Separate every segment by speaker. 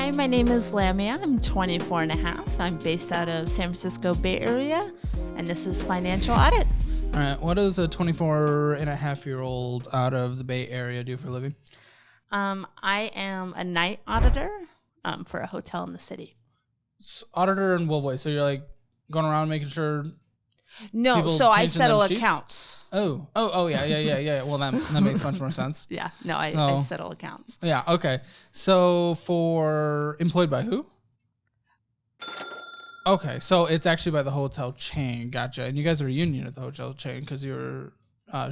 Speaker 1: Hi, my name is Lamia. I'm 24 and a half. I'm based out of San Francisco Bay Area, and this is Financial Audit.
Speaker 2: All right. What does a 24 and a half year old out of the Bay Area do for a living?
Speaker 1: I am a night auditor for a hotel in the city.
Speaker 2: Auditor in what way? So you're like going around making sure.
Speaker 1: No, so I settle accounts.
Speaker 2: Oh, yeah. Well, that makes much more sense.
Speaker 1: Yeah, no, I settle accounts.
Speaker 2: Yeah, okay. So employed by who? Okay, so it's actually by the hotel chain. Gotcha. And you guys are a union at the hotel chain because you were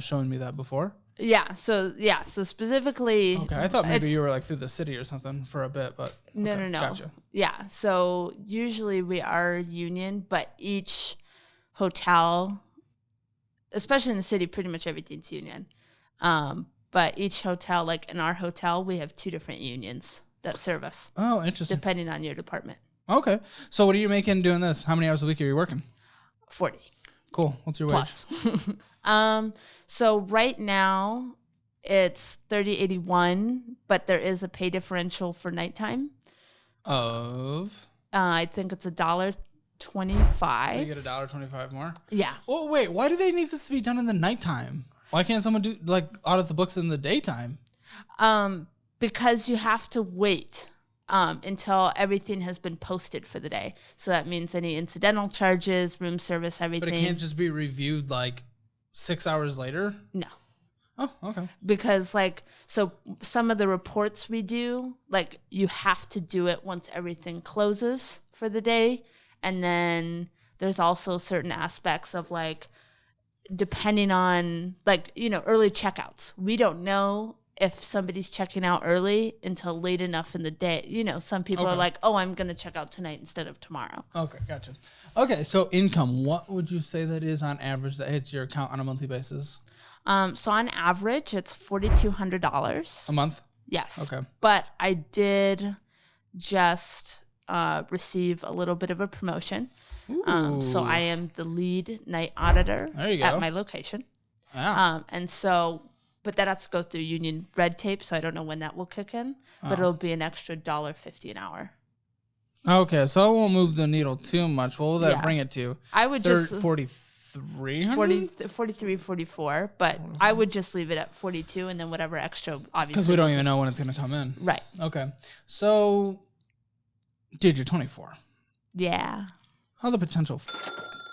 Speaker 2: showing me that before.
Speaker 1: Yeah. So specifically.
Speaker 2: Okay, I thought maybe you were like through the city or something for a bit, but
Speaker 1: no.
Speaker 2: Gotcha.
Speaker 1: Yeah. So usually we are union, but each hotel, especially in the city, pretty much everything's union. But each hotel, like in our hotel, we have two different unions that serve us.
Speaker 2: Oh, interesting.
Speaker 1: Depending on your department.
Speaker 2: Okay. So what are you making doing this? How many hours a week are you working?
Speaker 1: 40.
Speaker 2: Cool. What's your
Speaker 1: plus wage? So right now it's $30.81, but there is a pay differential for nighttime.
Speaker 2: Of?
Speaker 1: I think it's $1.25.
Speaker 2: So you get $1.25 more?
Speaker 1: Yeah.
Speaker 2: Oh, wait. Why do they need this to be done in the nighttime? Why can't someone audit the books in the daytime?
Speaker 1: Because you have to wait until everything has been posted for the day. So that means any incidental charges, room service, everything.
Speaker 2: But it can't just be reviewed 6 hours later?
Speaker 1: No.
Speaker 2: Oh, okay.
Speaker 1: Because so some of the reports we do, you have to do it once everything closes for the day. And then there's also certain aspects of depending on early checkouts. We don't know if somebody's checking out early until late enough in the day. Some people are like, oh, I'm going to check out tonight instead of tomorrow.
Speaker 2: Okay, gotcha. Okay, so income, what would you say that is on average that hits your account on a monthly basis?
Speaker 1: So on average, it's $4,200.
Speaker 2: A month?
Speaker 1: Yes.
Speaker 2: Okay.
Speaker 1: But I did just receive a little bit of a promotion. So I am the lead night auditor at my location.
Speaker 2: Yeah.
Speaker 1: But that has to go through union red tape, so I don't know when that will kick in. But it'll be an extra $1.50 an hour.
Speaker 2: Okay, so I won't move the needle too much. What will that bring it to?
Speaker 1: I would just
Speaker 2: 4,300?
Speaker 1: 43, 44, but I would just leave it at 42, and then whatever extra, obviously.
Speaker 2: Because we don't even know when it's going to come in.
Speaker 1: Right.
Speaker 2: Okay, so, dude, you're 24.
Speaker 1: Yeah.
Speaker 2: How the potential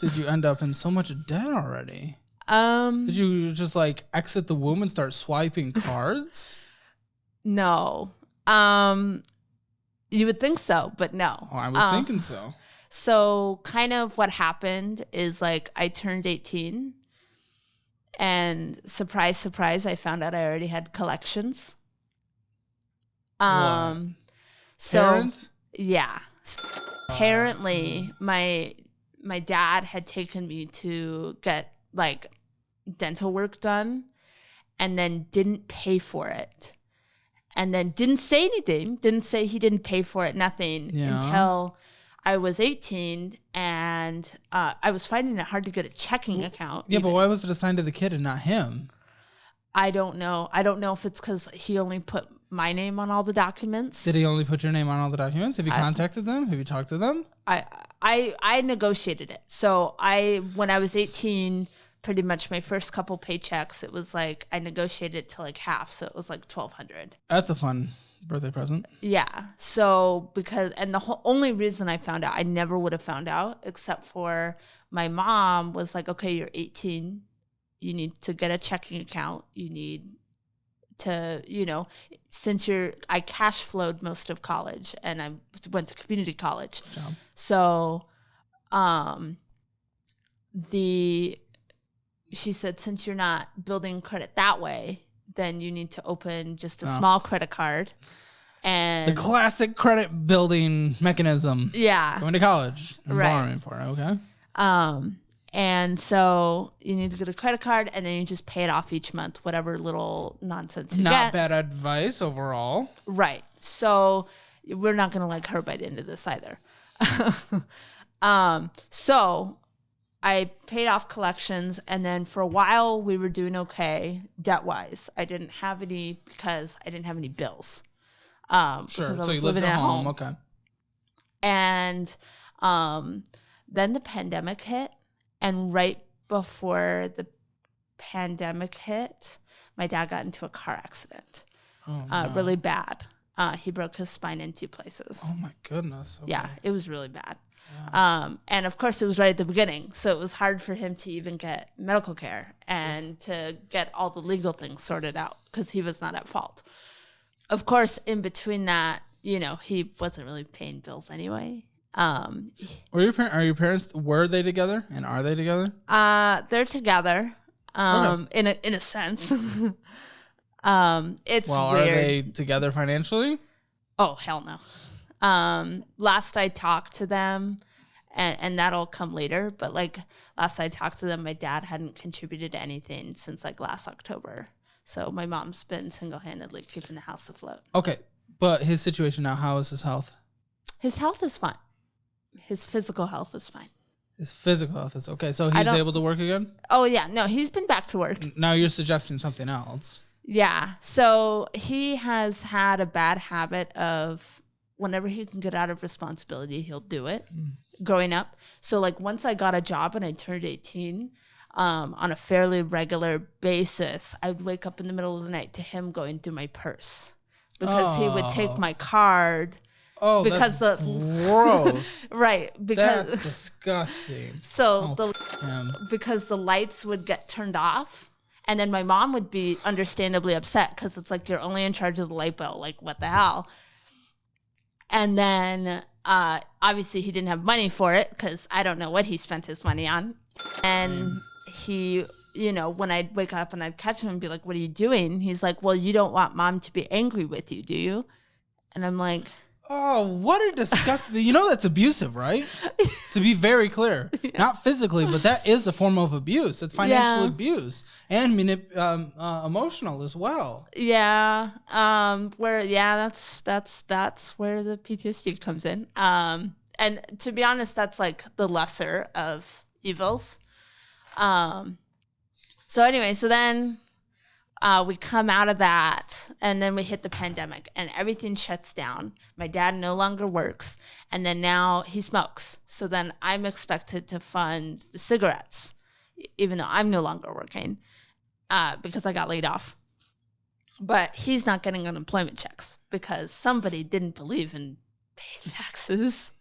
Speaker 2: did you end up in so much debt already? Did you just exit the womb and start swiping cards?
Speaker 1: No. You would think so, but no.
Speaker 2: Oh, I was thinking so.
Speaker 1: So kind of what happened is I turned 18 and surprise, surprise, I found out I already had collections.
Speaker 2: What?
Speaker 1: So
Speaker 2: Parent?
Speaker 1: yeah. Apparently my dad had taken me to get dental work done and then didn't pay for it. And then didn't say anything, didn't say he didn't pay for it, nothing until I was 18 and I was finding it hard to get a checking account.
Speaker 2: Yeah, but why was it assigned to the kid and not him?
Speaker 1: I don't know. I don't know if it's because he only put my name on all the documents.
Speaker 2: Did he only put your name on all the documents? Have you contacted them? Have you talked to them?
Speaker 1: I negotiated it. So when I was 18, pretty much my first couple paychecks, it was I negotiated it to half. So it was $1,200.
Speaker 2: That's a fun birthday present.
Speaker 1: Yeah. So the only reason I found out, I never would have found out except for my mom was okay, you're 18. You need to get a checking account. You need to, since I cash flowed most of college and I went to community college.
Speaker 2: Good job.
Speaker 1: So, she said, since you're not building credit that way, then you need to open just a small credit card. And
Speaker 2: the classic credit building mechanism.
Speaker 1: Yeah.
Speaker 2: Going to college and
Speaker 1: Right.
Speaker 2: borrowing for it. Okay.
Speaker 1: And so you need to get a credit card and then you just pay it off each month, whatever little nonsense you get.
Speaker 2: Not bad advice overall.
Speaker 1: Right. So we're not going to like her by the end of this either. So I paid off collections, and then for a while we were doing okay debt-wise. I didn't have any because I didn't have any bills. Because I was living at home.
Speaker 2: Okay.
Speaker 1: And then the pandemic hit, and right before the pandemic hit, my dad got into a car accident. Oh, no. Really bad. He broke his spine in 2 places.
Speaker 2: Oh my goodness. Okay.
Speaker 1: Yeah, it was really bad. Yeah. And of course, it was right at the beginning, so it was hard for him to even get medical care and to get all the legal things sorted out because he was not at fault. Of course, in between that, he wasn't really paying bills anyway.
Speaker 2: Are your parents, were they together, and are they together?
Speaker 1: They're together. Okay. In a sense. It's weird.
Speaker 2: Are they together financially?
Speaker 1: Oh, hell no. Last I talked to them, and that'll come later, but last I talked to them, my dad hadn't contributed to anything since last October. So my mom's been single-handedly keeping the house afloat.
Speaker 2: Okay, but his situation now, how is his health?
Speaker 1: His health is fine. His physical health is fine.
Speaker 2: His physical health is okay. So he's able to work again?
Speaker 1: Oh, yeah. No, he's been back to work.
Speaker 2: Now you're suggesting something else.
Speaker 1: Yeah. So he has had a bad habit of whenever he can get out of responsibility, he'll do it growing up. So once I got a job and I turned 18, on a fairly regular basis, I would wake up in the middle of the night to him going through my purse because he would take my card.
Speaker 2: Oh, because that's gross.
Speaker 1: Right. Because
Speaker 2: that's disgusting.
Speaker 1: So because the lights would get turned off, and then my mom would be understandably upset because it's you're only in charge of the light bill. What the hell? And then obviously he didn't have money for it because I don't know what he spent his money on. And he, when I'd wake up and I'd catch him and be like, "What are you doing?" He's like, "Well, you don't want mom to be angry with you, do you?" And I'm like,
Speaker 2: oh, what a disgusting... that's abusive, right? To be very clear. Yeah. Not physically, but that is a form of abuse. It's financial abuse and emotional as well.
Speaker 1: Yeah. That's where the PTSD comes in. And to be honest, that's the lesser of evils. So then we come out of that, and then we hit the pandemic, and everything shuts down. My dad no longer works, and then now he smokes. So then I'm expected to fund the cigarettes, even though I'm no longer working because I got laid off. But he's not getting unemployment checks because somebody didn't believe in paying taxes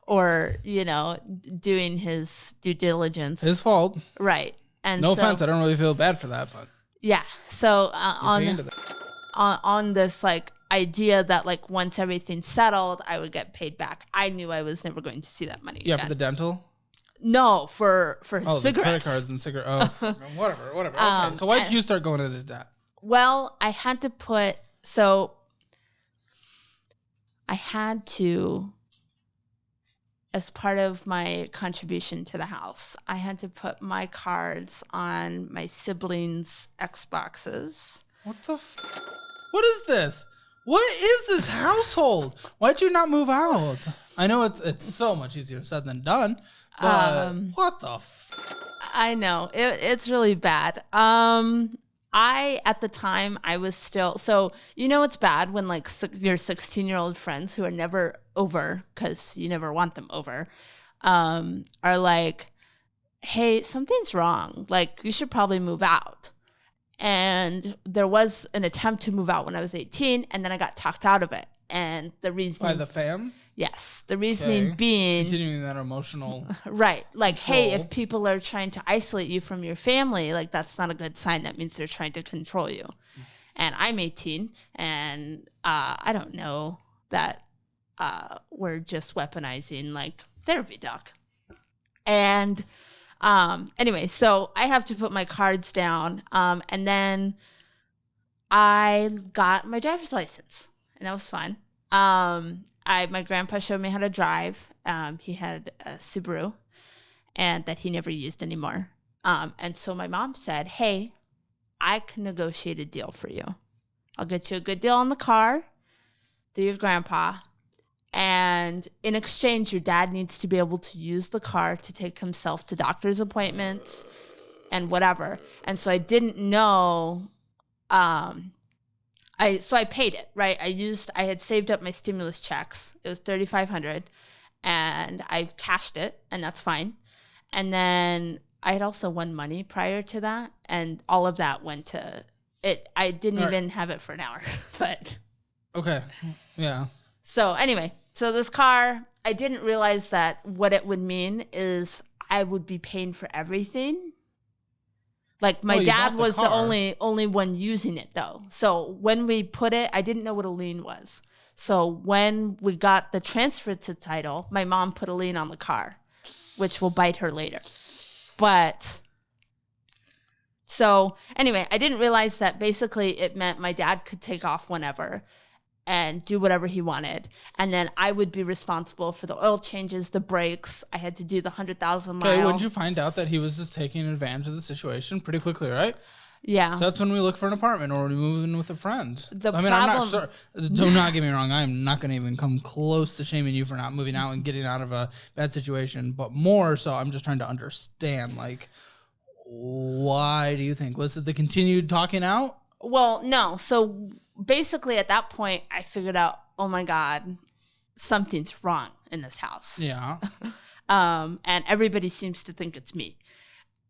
Speaker 1: or, doing his due diligence.
Speaker 2: His fault.
Speaker 1: Right. And
Speaker 2: no offense, I don't really feel bad for that, but...
Speaker 1: Yeah. So on this idea that once everything's settled, I would get paid back. I knew I was never going to see that money.
Speaker 2: Yeah,
Speaker 1: again.
Speaker 2: for the dental?
Speaker 1: No, for his cigarettes.
Speaker 2: The credit cards and cigarettes. Oh, whatever. Okay. So why did you start going into debt?
Speaker 1: Well, I had to, as part of my contribution to the house, I had to put my cards on my siblings' Xboxes.
Speaker 2: What the what is this? What is this household? Why'd you not move out? I know it's so much easier said than done, but what the
Speaker 1: I know. It's really bad. At the time, I was still... So, it's bad when, your 16-year-old friends who are never over, because you never want them over, are like, hey, something's wrong. You should probably move out. And there was an attempt to move out when I was 18, and then I got talked out of it. And the reason...
Speaker 2: By the fam?
Speaker 1: Yes. The reasoning being...
Speaker 2: Continuing that emotional...
Speaker 1: Right. Hey, if people are trying to isolate you from your family, that's not a good sign. That means they're trying to control you. And I'm 18, and I don't know that we're just weaponizing, therapy doc. And anyway, so I have to put my cards down, and then I got my driver's license, and that was fun. My grandpa showed me how to drive. He had a Subaru, and that he never used anymore. And so my mom said, hey, I can negotiate a deal for you. I'll get you a good deal on the car through your grandpa. And in exchange, your dad needs to be able to use the car to take himself to doctor's appointments and whatever. And so I didn't know I paid it, right? I had saved up my stimulus checks. It was $3,500 and I cashed it, and that's fine. And then I had also won money prior to that, and all of that went to it. I didn't even have it for an hour, but
Speaker 2: okay. Yeah.
Speaker 1: So anyway, so this car, I didn't realize that what it would mean is I would be paying for everything. Like my dad was the only one using it though. So when we put it, I didn't know what a lien was. So when we got the transfer to title, my mom put a lien on the car, which will bite her later. But so anyway, I didn't realize that basically it meant my dad could take off whenever and do whatever he wanted. And then I would be responsible for the oil changes, the brakes. I had to do the 100,000 mile.
Speaker 2: Okay, when did you find out that he was just taking advantage of the situation pretty quickly, right?
Speaker 1: Yeah.
Speaker 2: So that's when we look for an apartment or we move in with a friend. I'm not sure. Do not get me wrong. I'm not going to even come close to shaming you for not moving out and getting out of a bad situation. But more so, I'm just trying to understand, like, why do you think? Was it the continued talking out?
Speaker 1: Well, no. So basically at that point, I figured out, oh my God, something's wrong in this house.
Speaker 2: Yeah.
Speaker 1: And everybody seems to think it's me.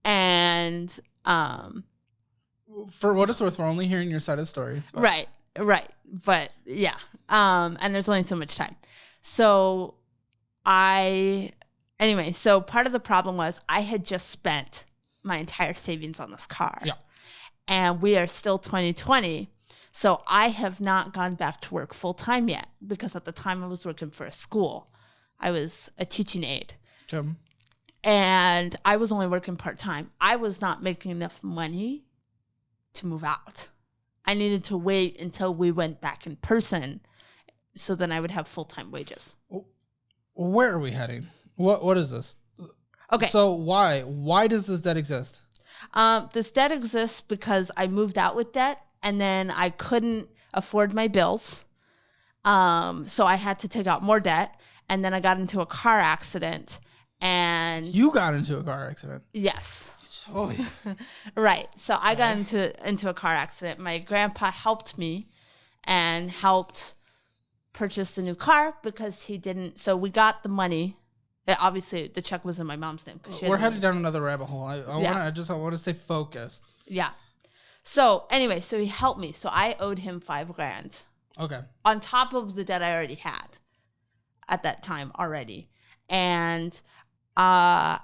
Speaker 1: And
Speaker 2: for what it's worth, we're only hearing your side of the story. But.
Speaker 1: Right. But yeah. And there's only so much time. So so part of the problem was I had just spent my entire savings on this car.
Speaker 2: Yeah.
Speaker 1: And we are still 2020. So I have not gone back to work full time yet because at the time I was working for a school. I was a teaching aide.
Speaker 2: Okay.
Speaker 1: And I was only working part time. I was not making enough money to move out. I needed to wait until we went back in person so then I would have full-time wages.
Speaker 2: Where are we heading? What is this?
Speaker 1: Okay.
Speaker 2: So why does this debt exist?
Speaker 1: This debt exists because I moved out with debt and then I couldn't afford my bills. So I had to take out more debt, and then I got into a car accident. And
Speaker 2: you got into a car accident?
Speaker 1: Yes.
Speaker 2: Oh,
Speaker 1: right. So I got into a car accident. My grandpa helped me and helped purchase the new car because he didn't. So we got the money. Obviously, the check was in my mom's name.
Speaker 2: We're headed down another rabbit hole. I want to stay focused.
Speaker 1: Yeah. So anyway, so he helped me. So I owed him $5,000.
Speaker 2: Okay.
Speaker 1: On top of the debt I already had at that time already. And I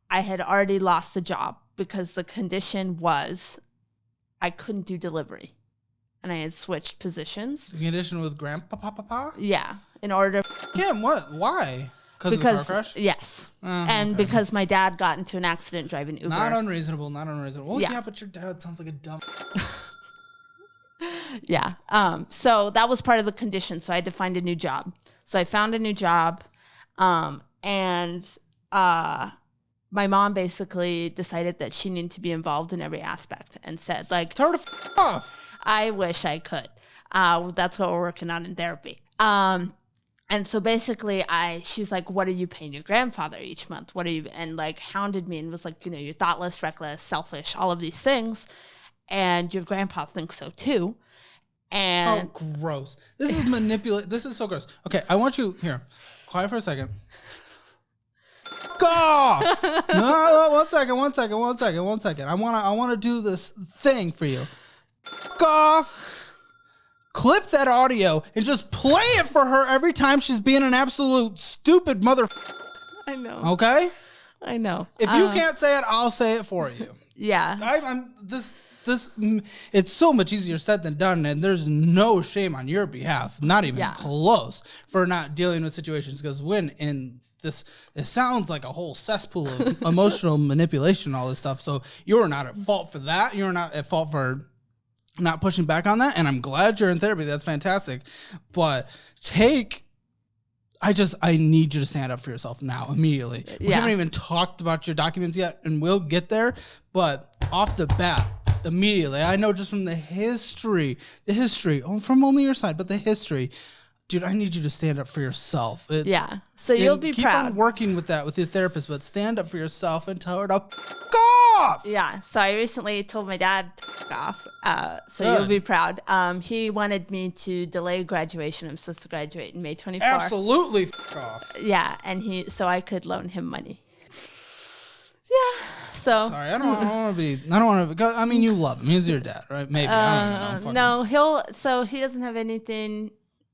Speaker 1: had already lost the job because the condition was I couldn't do delivery. And I had switched positions.
Speaker 2: The condition with grandpa?
Speaker 1: Yeah. In order
Speaker 2: Kim, what? Why? Because of the car crash?
Speaker 1: Yes. And because my dad got into an accident driving Uber.
Speaker 2: Not unreasonable. Well, yeah, but your dad sounds like a dumb...
Speaker 1: Yeah. So that was part of the condition. So I had to find a new job. So I found a new job. And my mom basically decided that she needed to be involved in every aspect and said, like...
Speaker 2: Tell her to off.
Speaker 1: I wish I could. That's what we're working on in therapy. And so basically she's like, what are you paying your grandfather each month? And like hounded me and was like, you're thoughtless, reckless, selfish, all of these things. And your grandpa thinks so too. And
Speaker 2: oh, gross. This is manipulate. This is so gross. Okay. I want you here. Quiet for a second. Go off. No, one second. I want to do this thing for you. Go off. Clip that audio and just play it for her every time she's being an absolute stupid mother.
Speaker 1: I know.
Speaker 2: Okay?
Speaker 1: I know.
Speaker 2: If you can't say it, I'll say it for you.
Speaker 1: Yeah.
Speaker 2: It's so much easier said than done, and there's no shame on your behalf, not even close, for not dealing with situations. Because when in this, it sounds like a whole cesspool of emotional manipulation, all this stuff. So you're not at fault for that. You're not at fault for not pushing back on that, and I'm glad you're in therapy. That's fantastic. But I need you to stand up for yourself now, immediately. We haven't even talked about your documents yet, and we'll get there. But off the bat, immediately, I know just from the history, from only your side, but the history, Dude, I need you to stand up for yourself.
Speaker 1: So you'll be proud.
Speaker 2: Keep on working with that with your therapist, but stand up for yourself and tell her to f*** off.
Speaker 1: Yeah. So I recently told my dad to f*** off. So
Speaker 2: Good.
Speaker 1: you'll be proud. He wanted me to delay graduation. I'm supposed to graduate in May 24.
Speaker 2: Absolutely f*** off.
Speaker 1: Yeah. And so I could loan him money. Yeah. So
Speaker 2: sorry, I don't want to be. I mean, you love him. He's your dad, right? Maybe. I don't know.
Speaker 1: No, he doesn't have anything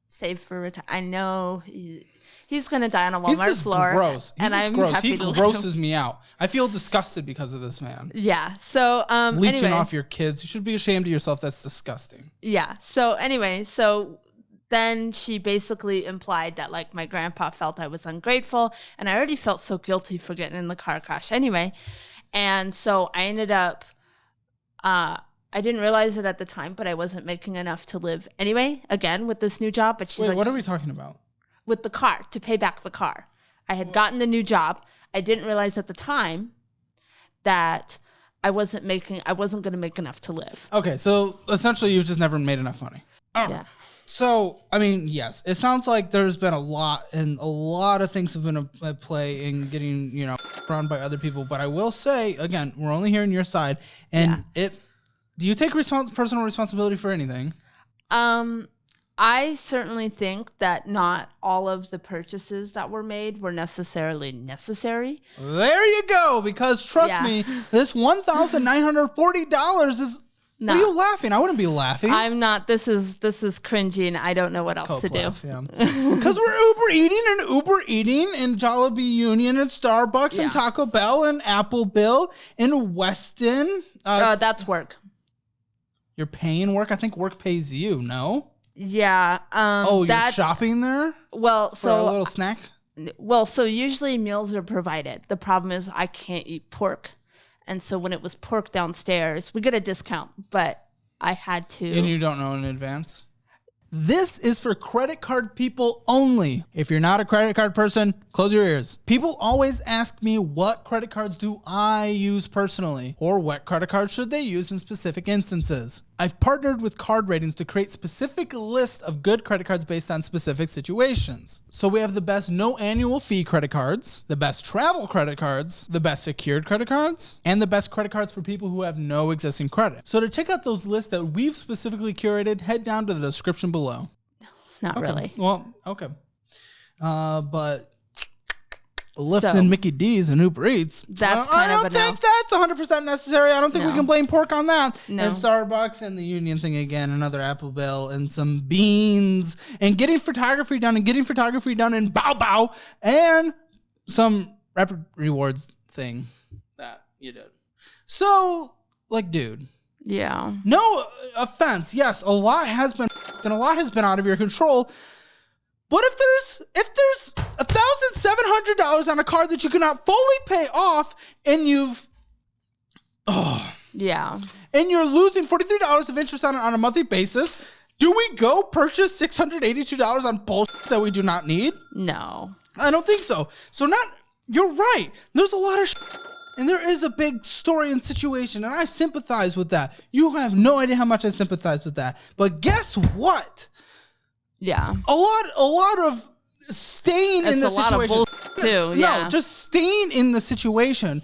Speaker 1: saved for retirement. I know he's gonna die on a Walmart floor.
Speaker 2: Gross. He's
Speaker 1: I'm
Speaker 2: gross.
Speaker 1: happy
Speaker 2: He
Speaker 1: to
Speaker 2: grosses me out. I feel disgusted because of this man.
Speaker 1: Yeah. So
Speaker 2: leeching
Speaker 1: anyway.
Speaker 2: off your kids. You should be ashamed of yourself. That's disgusting.
Speaker 1: Yeah. So anyway, then she basically implied that like my grandpa felt I was ungrateful, and I already felt so guilty for getting in the car crash anyway. And so I ended up, I didn't realize it at the time, but I wasn't making enough to live anyway, again, with this new job. But she's like,
Speaker 2: what are we talking about?
Speaker 1: With the car, to pay back the car. I had gotten the new job. I didn't realize at the time that I wasn't going to make enough to live.
Speaker 2: Okay, so essentially you've just never made enough money.
Speaker 1: Yeah.
Speaker 2: So, I mean, yes, it sounds like there's been a lot of things have been at play in getting, around by other people. But I will say, again, we're only hearing your side. And do you take personal responsibility for anything?
Speaker 1: I certainly think that not all of the purchases that were made were necessarily necessary.
Speaker 2: There you go. Because trust me, this $1,940 is... No. What are you laughing? I wouldn't be laughing.
Speaker 1: I'm not. This is cringy, and I don't know what else to do.
Speaker 2: Because we're Uber eating and Jollibee Union and Starbucks and Taco Bell and Appleville and Weston.
Speaker 1: That's work.
Speaker 2: You're paying work? I think work pays you, no?
Speaker 1: Yeah.
Speaker 2: You're shopping there?
Speaker 1: Well,
Speaker 2: for a little snack?
Speaker 1: Well, so usually meals are provided. The problem is I can't eat pork. And so when it was pork downstairs, we get a discount, but I had to.
Speaker 2: And you don't know in advance? This is for credit card people only. If you're not a credit card person, close your ears. People always ask me, what credit cards do I use personally? Or what credit cards should they use in specific instances? I've partnered with Card Ratings to create specific lists of good credit cards based on specific situations. So we have the best no annual fee credit cards, the best travel credit cards, the best secured credit cards, and the best credit cards for people who have no existing credit. So to check out those lists that we've specifically curated, head down to the description below.
Speaker 1: Not really.
Speaker 2: Well, okay. But Lyft and Mickey D's and Uber Eats.
Speaker 1: That's kind of a no.
Speaker 2: I don't think that's 100% necessary. I don't think we can blame pork on that.
Speaker 1: No.
Speaker 2: And Starbucks and the Union thing again, another Appleville and some beans and getting photography done and Bow Bow and some Rapid Rewards thing that you did. So, dude.
Speaker 1: Yeah.
Speaker 2: No offense. Yes, a lot has been and a lot has been out of your control. But if there's $1,700 on a card that you cannot fully pay off, and and you're losing $43 of interest on a monthly basis, do we go purchase $682 on bullshit that we do not need?
Speaker 1: No,
Speaker 2: I don't think so. You're right. There's a lot of shit. And there is a big story and situation, and I sympathize with that. You have no idea how much I sympathize with that. But guess what?
Speaker 1: Yeah.
Speaker 2: A lot of staying in the situation.
Speaker 1: Too.
Speaker 2: No, just staying in the situation,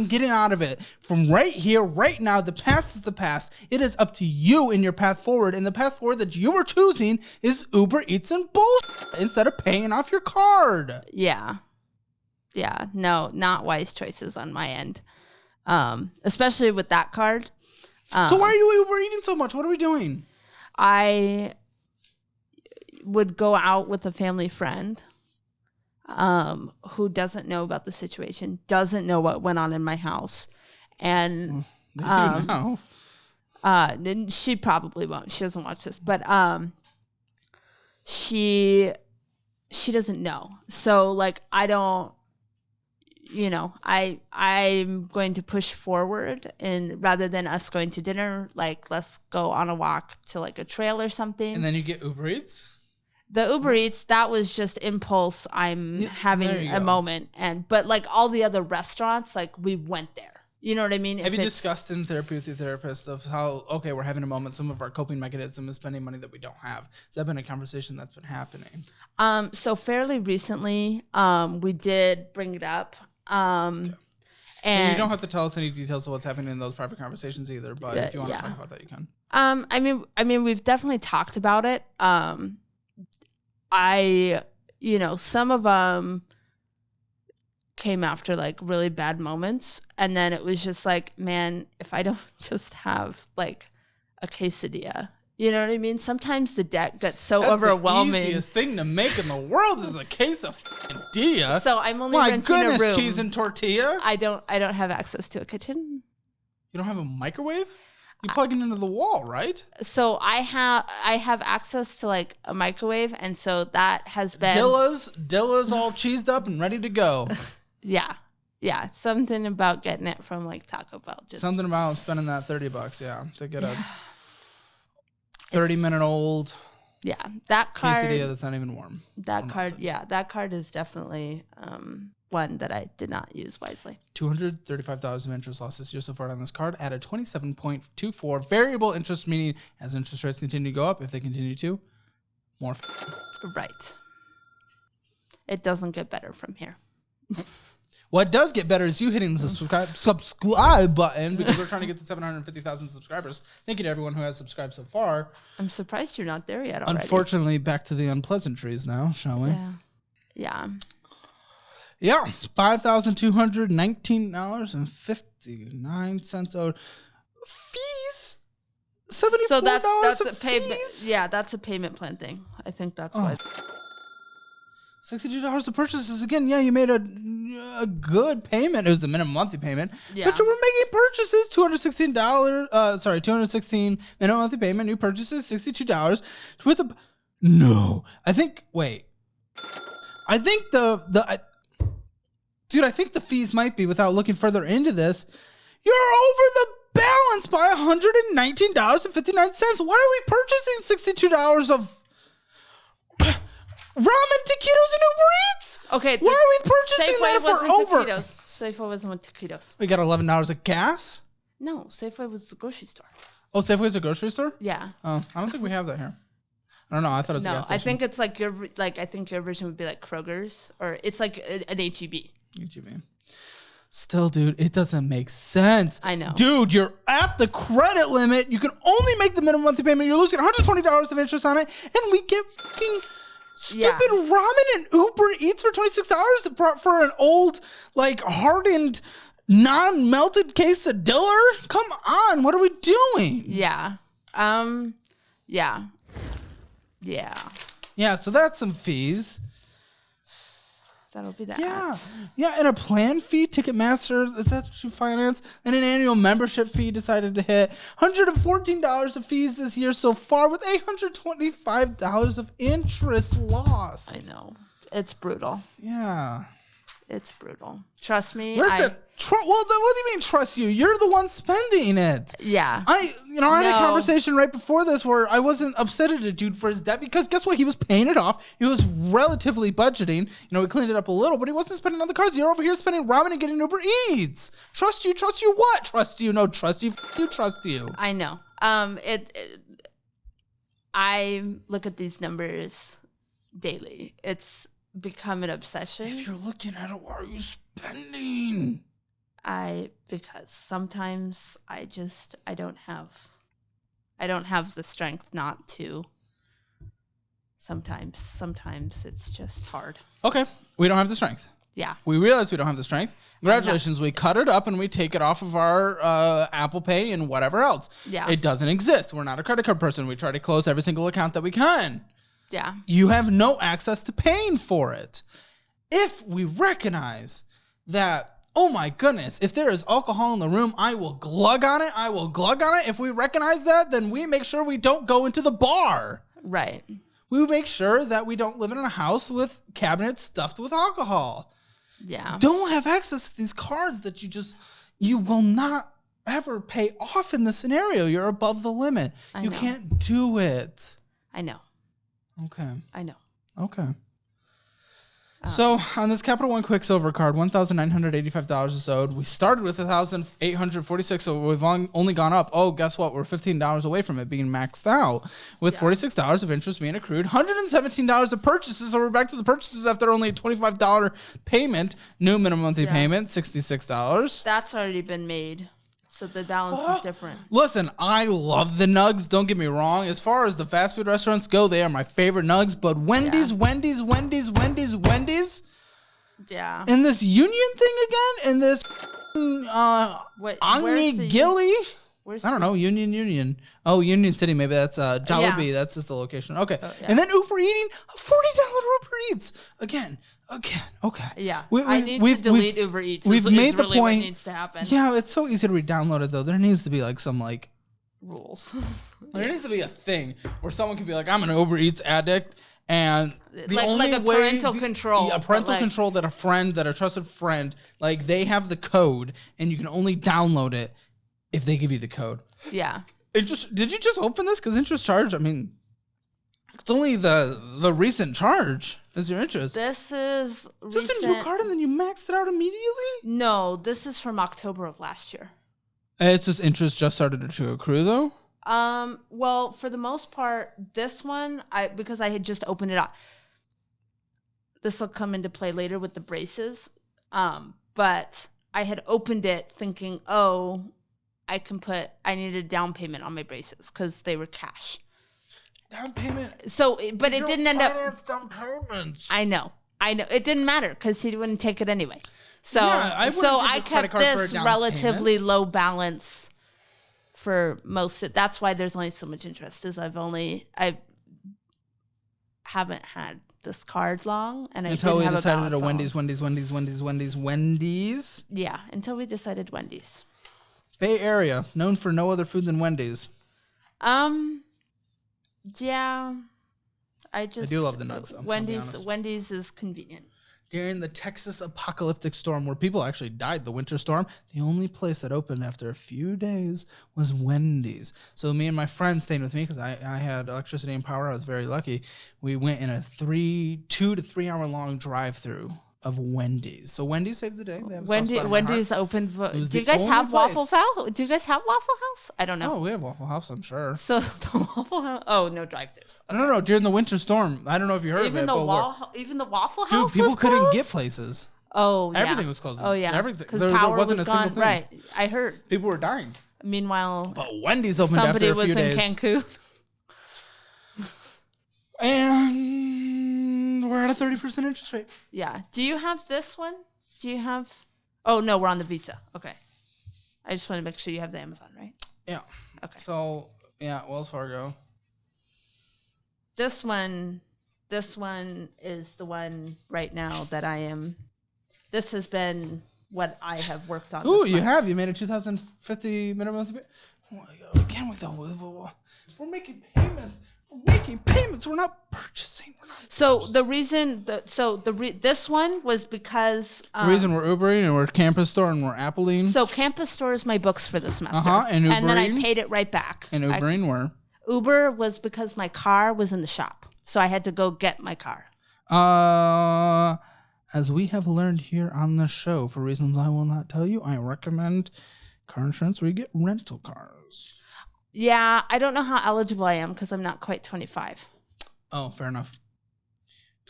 Speaker 2: getting out of it from right here, right now. The past is the past. It is up to you in your path forward. And the path forward that you are choosing is Uber Eats and bullshit instead of paying off your card.
Speaker 1: Yeah. Yeah. No, not wise choices on my end. Especially with that card.
Speaker 2: So why are you Uber eating so much? What are we doing?
Speaker 1: I would go out with a family friend who doesn't know about the situation, doesn't know what went on in my house. And
Speaker 2: they do now.
Speaker 1: She probably won't. She doesn't watch this. But she doesn't know. So I don't, I'm going to push forward, and rather than us going to dinner, let's go on a walk to a trail or something.
Speaker 2: And then you get Uber Eats?
Speaker 1: The Uber Eats, that was just impulse. I'm having a moment. But all the other restaurants, we went there, You know what I mean?
Speaker 2: Have you discussed in therapy with your therapist of how, okay, we're having a moment, some of our coping mechanism is spending money that we don't have? Has that been a conversation that's been happening?
Speaker 1: So fairly recently, we did bring it up.
Speaker 2: Okay. And you don't have to tell us any details of what's happening in those private conversations either, but if you want to talk about that, you can.
Speaker 1: I mean, we've definitely talked about it. Some of them came after like really bad moments, and then it was just like, man, if I don't just have like a quesadilla, you know what I mean? Sometimes the debt gets so overwhelming.
Speaker 2: The easiest thing to make in the world is a case of tortilla.
Speaker 1: So I'm only renting a room.
Speaker 2: Cheese and tortilla.
Speaker 1: I don't have access to a kitchen.
Speaker 2: You don't have a microwave? You plug it into the wall, right?
Speaker 1: So I have access to like a microwave, and so that has been
Speaker 2: Dilla's all cheesed up and ready to go.
Speaker 1: Yeah. Something about getting it from like Taco Bell.
Speaker 2: Something about spending that $30, to get a 30-minute old.
Speaker 1: Yeah, that card.
Speaker 2: Quesadilla that's not even warm.
Speaker 1: That card is definitely one that I did not use wisely.
Speaker 2: $235 of interest loss this year so far on this card at a 27.24 variable interest, meaning as interest rates continue to go up, if they continue to, more.
Speaker 1: Right. It doesn't get better from here.
Speaker 2: What does get better is you hitting the subscribe button, because we're trying to get to 750,000 subscribers. Thank you to everyone who has subscribed so far.
Speaker 1: I'm surprised you're not there yet already.
Speaker 2: Unfortunately, back to the unpleasantries now, shall we?
Speaker 1: Yeah.
Speaker 2: $5,219.59 owed. Fees? $74
Speaker 1: so that's
Speaker 2: of
Speaker 1: a payment.
Speaker 2: fees?
Speaker 1: Yeah, that's a payment plan thing. I think that's why.
Speaker 2: $62 of purchases. Again, you made a good payment. It was the minimum monthly payment. Yeah. But you were making purchases. $216 minimum monthly payment. New purchases, $62 with a. No. I think the fees might be, without looking further into this, you're over the balance by $119.59. Why are we purchasing $62 of ramen, taquitos, and Uber Eats?
Speaker 1: Okay.
Speaker 2: Why are we purchasing
Speaker 1: Safeway
Speaker 2: that if we're over?
Speaker 1: Taquitos. Safeway wasn't with taquitos.
Speaker 2: We got $11 of gas?
Speaker 1: No, Safeway was the grocery store.
Speaker 2: Oh, Safeway's a grocery store?
Speaker 1: Yeah.
Speaker 2: Oh, I don't think we have that here. I don't know. I thought it was a gas station.
Speaker 1: I think it's like I think your version would be like Kroger's, or it's like an H-E-B.
Speaker 2: H-E-B. Still, dude, it doesn't make sense.
Speaker 1: I know.
Speaker 2: Dude, you're at the credit limit. You can only make the minimum monthly payment. You're losing $120 of interest on it, and we get fucking stupid ramen and Uber Eats for $26 for an old, like, hardened, non-melted quesadilla? Come on, what are we doing?
Speaker 1: Yeah.
Speaker 2: Yeah, so that's some fees.
Speaker 1: That'll be that.
Speaker 2: Yeah, and a plan fee, Ticketmaster, is that what you finance? And an annual membership fee decided to hit. $114 of fees this year so far, with $825 of interest lost.
Speaker 1: I know. It's brutal.
Speaker 2: Yeah.
Speaker 1: It's brutal. Trust me.
Speaker 2: Listen, what do you mean trust you? You're the one spending it.
Speaker 1: Yeah.
Speaker 2: I had a conversation right before this where I wasn't upset at a dude for his debt, because guess what? He was paying it off. He was relatively budgeting. We cleaned it up a little, but he wasn't spending on the cards. You're over here spending ramen and getting Uber Eats. Trust you what? Trust you. No, trust you. You trust you.
Speaker 1: I know. I look at these numbers daily. It's become an obsession.
Speaker 2: If you're looking at it, why are you spending?
Speaker 1: Because sometimes I don't have the strength not to. Sometimes it's just hard.
Speaker 2: Okay. We don't have the strength.
Speaker 1: Yeah.
Speaker 2: We realize we don't have the strength. Congratulations. We cut it up and we take it off of our Apple Pay and whatever else.
Speaker 1: Yeah.
Speaker 2: It doesn't exist. We're not a credit card person. We try to close every single account that we can.
Speaker 1: Yeah.
Speaker 2: You have no access to paying for it. If we recognize that, oh my goodness, if there is alcohol in the room, I will glug on it. If we recognize that, then we make sure we don't go into the bar.
Speaker 1: Right.
Speaker 2: We make sure that we don't live in a house with cabinets stuffed with alcohol.
Speaker 1: Yeah.
Speaker 2: Don't have access to these cards that you will not ever pay off in this scenario. You're above the limit. You can't do it.
Speaker 1: I know.
Speaker 2: Okay.
Speaker 1: I know.
Speaker 2: Okay. So on this Capital One Quicksilver card, $1,985 is owed. We started with $1,846, so we've only gone up. Oh, guess what? We're $15 away from it being maxed out, with $46 of interest being accrued, $117 of purchases. So we're back to the purchases after only a $25 payment. New minimum monthly payment, $66.
Speaker 1: That's already been made. So the balance is different.
Speaker 2: Listen, I love the nugs. Don't get me wrong. As far as the fast food restaurants go, they are my favorite nugs. But Wendy's.
Speaker 1: Yeah.
Speaker 2: And this Union thing again? And this Agni Gilly? I don't know. Union. Oh, Union City. Maybe that's Jollibee. That's just the location. Okay. And then Uber Eating, a $40 Uber Eats. Again. Okay.
Speaker 1: Yeah. I need to delete Uber Eats.
Speaker 2: We've made the
Speaker 1: really
Speaker 2: point.
Speaker 1: What needs to happen.
Speaker 2: Yeah, it's so easy to re-download it though. There needs to be like some like
Speaker 1: rules.
Speaker 2: There needs to be a thing where someone can be like, I'm an Uber Eats addict, and the only
Speaker 1: like a
Speaker 2: way
Speaker 1: parental control.
Speaker 2: A parental control that a trusted friend, like they have the code, and you can only download it if they give you the code.
Speaker 1: Yeah.
Speaker 2: Did you just open this? Because interest charge, I mean, it's only the recent charge is your interest.
Speaker 1: This is
Speaker 2: recent. Just a new card and then you maxed it out immediately?
Speaker 1: No, this is from October of last year.
Speaker 2: It's just interest just started to accrue though?
Speaker 1: Well, for the most part, this one, because I had just opened it up. This will come into play later with the braces. But I had opened it thinking, I needed a down payment on my braces because they were cash.
Speaker 2: Down payment.
Speaker 1: So, but it didn't end up.
Speaker 2: Finance down payments.
Speaker 1: I know. It didn't matter because he wouldn't take it anyway. So, I kept this relatively low balance for most. That's why there's only so much interest. Is I haven't had this card long, and
Speaker 2: until we decided
Speaker 1: to
Speaker 2: Wendy's.
Speaker 1: Yeah, until we decided Wendy's.
Speaker 2: Bay Area, known for no other food than Wendy's.
Speaker 1: Yeah, I
Speaker 2: do love the nugs.
Speaker 1: Wendy's is convenient.
Speaker 2: During the Texas apocalyptic storm, where people actually died, the winter storm, the only place that opened after a few days was Wendy's. So me and my friend staying with me because I had electricity and power. I was very lucky. We went in a 2 to 3 hour long drive-through of Wendy's. So Wendy's saved the day.
Speaker 1: Wendy's opened. Do you guys have Waffle House? Do you guys have Waffle House? I don't know.
Speaker 2: Oh, we have Waffle House, I'm sure.
Speaker 1: So the Waffle House. Oh, no drive-thrus. Okay.
Speaker 2: No. During the winter storm, I don't know if you heard of it.
Speaker 1: Even the Waffle House.
Speaker 2: Dude, people couldn't get places.
Speaker 1: Oh, yeah.
Speaker 2: Everything was closed.
Speaker 1: Oh, yeah.
Speaker 2: Everything.
Speaker 1: Because power was gone. Right. I heard.
Speaker 2: People were dying.
Speaker 1: Meanwhile,
Speaker 2: but Wendy's opened after a few days.
Speaker 1: Somebody was in Cancun.
Speaker 2: And we're at a 30% interest rate.
Speaker 1: Yeah. Do you have this one? Oh, no, we're on the Visa. Okay. I just want to make sure you have the Amazon, right?
Speaker 2: Yeah.
Speaker 1: Okay.
Speaker 2: So, yeah, Wells Fargo.
Speaker 1: This one is the one right now that I am. This has been what I have worked on.
Speaker 2: Ooh, you have. You made a $2,050 minimum. Oh my God. Again, we're making payments. We're not purchasing.
Speaker 1: So the reason this one was because
Speaker 2: the reason we're Ubering and we're Campus Store and we're Appling.
Speaker 1: So Campus Store is my books for the semester,
Speaker 2: and
Speaker 1: then I paid it right back.
Speaker 2: And Ubering
Speaker 1: Uber was because my car was in the shop, so I had to go get my car.
Speaker 2: As we have learned here on the show, for reasons I will not tell you, I recommend car insurance where you get rental cars.
Speaker 1: Yeah, I don't know how eligible I am because I'm not quite 25.
Speaker 2: Oh, fair enough.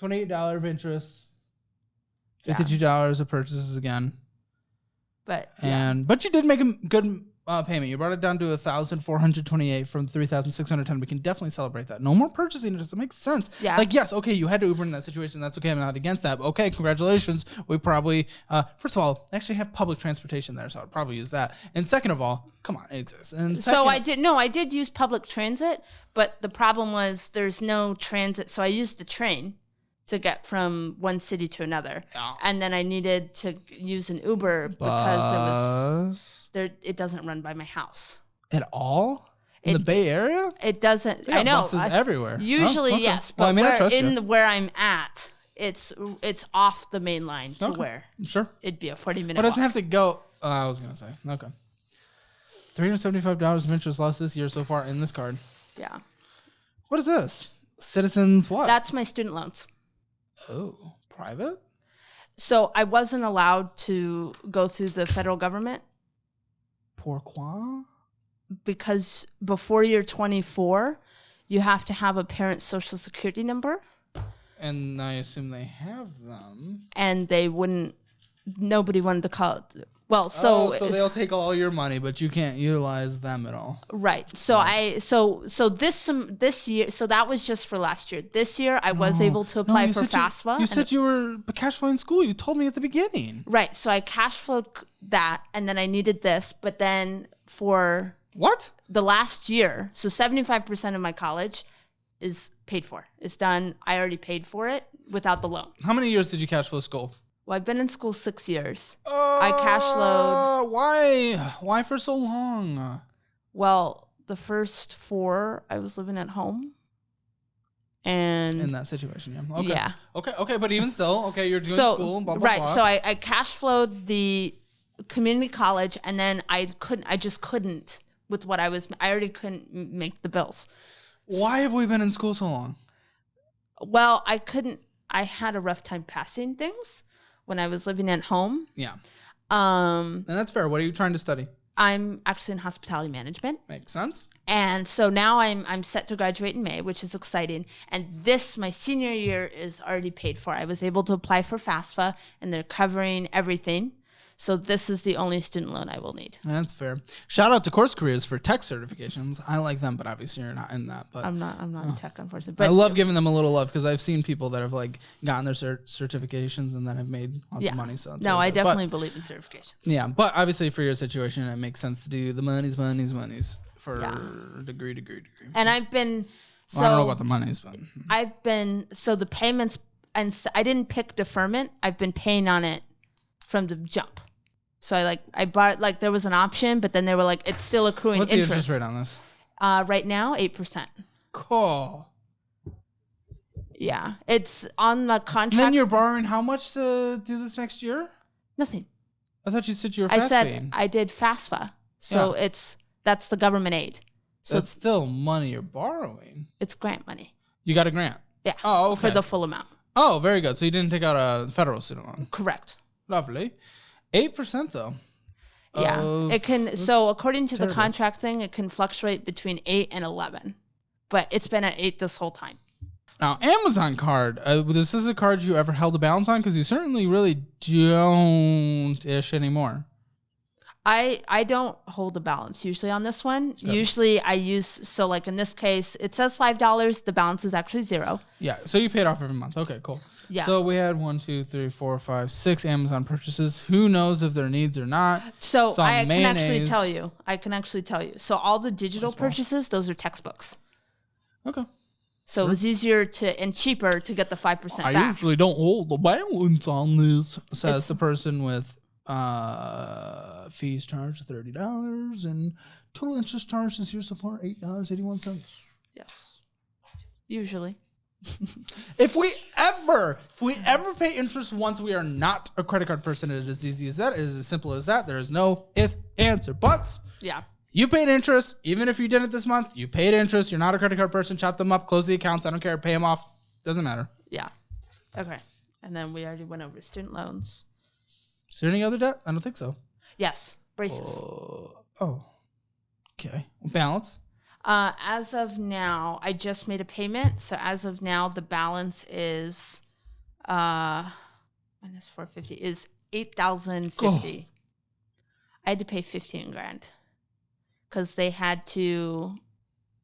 Speaker 2: $28 of interest, $52 of purchases again.
Speaker 1: But
Speaker 2: you did make a good payment. You brought it down to $1,428 from $3,610. We can definitely celebrate that. No more purchasing. It doesn't make sense.
Speaker 1: Yeah.
Speaker 2: Like, yes, okay, you had to Uber in that situation. That's okay. I'm not against that. But okay, congratulations. We probably, first of all, actually have public transportation there, so I'd probably use that. And second of all, come on, it exists. And
Speaker 1: so I did use public transit, but the problem was there's no transit. So I used the train to get from one city to another. Yeah. And then I needed to use an Uber because it doesn't run by my house.
Speaker 2: At all? In the Bay Area?
Speaker 1: It doesn't.
Speaker 2: I know. Buses everywhere.
Speaker 1: Usually, yes. But where I'm at, it's off the main line to where.
Speaker 2: Sure.
Speaker 1: It'd be a 40-minute
Speaker 2: walk. It doesn't have to go. I was going to say. Okay. $375 of interest lost this year so far in this card.
Speaker 1: Yeah.
Speaker 2: What is this? Citizens what?
Speaker 1: That's my student loans.
Speaker 2: Oh, private?
Speaker 1: So I wasn't allowed to go through the federal government.
Speaker 2: Pourquoi?
Speaker 1: Because before you're 24, you have to have a parent's social security number.
Speaker 2: And I assume they have them.
Speaker 1: And nobody wanted to call it. Well, so
Speaker 2: they'll take all your money, but you can't utilize them at all.
Speaker 1: Right. So this year, so that was just for last year. This year I was able to apply for FAFSA.
Speaker 2: You said you were cash flowing school. You told me at the beginning.
Speaker 1: Right. So I cash flowed that, and then I needed this, but then for
Speaker 2: what?
Speaker 1: The last year, so 75% of my college is paid for. It's done. I already paid for it without the loan.
Speaker 2: How many years did you cash flow school?
Speaker 1: Well, I've been in school 6 years. I cash flowed.
Speaker 2: Why? Why for so long?
Speaker 1: Well, the first 4, I was living at home. And
Speaker 2: in that situation, yeah. Okay.
Speaker 1: Yeah.
Speaker 2: Okay, but even still, you're doing school, blah, blah,
Speaker 1: right,
Speaker 2: blah.
Speaker 1: so I cash flowed the community college, and then I just couldn't with what I already couldn't make the bills.
Speaker 2: Why have we been in school so long?
Speaker 1: Well, I had a rough time passing things when I was living at home.
Speaker 2: Yeah. And that's fair. What are you trying to study?
Speaker 1: I'm actually in hospitality management.
Speaker 2: Makes sense.
Speaker 1: And so now I'm set to graduate in May, which is exciting. And my senior year is already paid for. I was able to apply for FAFSA, and they're covering everything. So this is the only student loan I will need.
Speaker 2: That's fair. Shout out to Course Careers for tech certifications. I like them, but obviously you're not in that. But
Speaker 1: I'm not in tech, unfortunately. But
Speaker 2: I love giving them a little love because I've seen people that have gotten their certifications and then have made lots of money. So
Speaker 1: I definitely believe in certifications.
Speaker 2: Yeah, but obviously for your situation, it makes sense to do the monies for degree.
Speaker 1: And I've been.
Speaker 2: I don't know about the monies, but
Speaker 1: the payments, and I didn't pick deferment. I've been paying on it from the jump. So I bought, there was an option, but then they were like, it's still accruing interest.
Speaker 2: What's the interest rate on this?
Speaker 1: Right now, 8%.
Speaker 2: Cool.
Speaker 1: Yeah. It's on the contract.
Speaker 2: And then you're borrowing how much to do this next year?
Speaker 1: Nothing.
Speaker 2: I thought you said you were FAFSA.
Speaker 1: I did FAFSA. So that's the government aid. So
Speaker 2: that's still money you're borrowing.
Speaker 1: It's grant money.
Speaker 2: You got a grant?
Speaker 1: Yeah.
Speaker 2: Oh, okay.
Speaker 1: For the full amount.
Speaker 2: Oh, very good. So you didn't take out a federal student loan?
Speaker 1: Correct.
Speaker 2: Lovely. 8% though.
Speaker 1: Yeah. It can. So according to the contract thing, it can fluctuate between 8 and 11, but it's been at 8 this whole time.
Speaker 2: Now, Amazon card. This is a card you ever held a balance on? Because you certainly really don't-ish anymore.
Speaker 1: I don't hold a balance usually on this one. Good. Usually I use, in this case, it says $5. The balance is actually 0.
Speaker 2: Yeah. So you paid off every month. Okay, cool. Yeah. So we had 1, 2, 3, 4, 5, 6 Amazon purchases. Who knows if they're needs or not?
Speaker 1: So I can actually tell you. So all the digital purchases, those are textbooks.
Speaker 2: Okay.
Speaker 1: So it was easier and cheaper to get the 5% back.
Speaker 2: I usually don't hold the balance on this, says the person with fees charged $30 and total interest charged this year so far $8.81.
Speaker 1: Yes. Usually.
Speaker 2: If we ever pay interest once, we are not a credit card person. It is as easy as that. It is as simple as that. There is no if, ands, or buts.
Speaker 1: Yeah.
Speaker 2: You paid interest, even if you didn't this month. You paid interest. You're not a credit card person. Chop them up, close the accounts. I don't care. Pay them off. Doesn't matter.
Speaker 1: Yeah. Okay. And then we already went over student loans.
Speaker 2: Is there any other debt? I don't think so.
Speaker 1: Yes. Braces.
Speaker 2: Okay. Balance.
Speaker 1: As of now, I just made a payment. So as of now, the balance is minus $450 is $8,050. I had to pay $15,000 because they had to.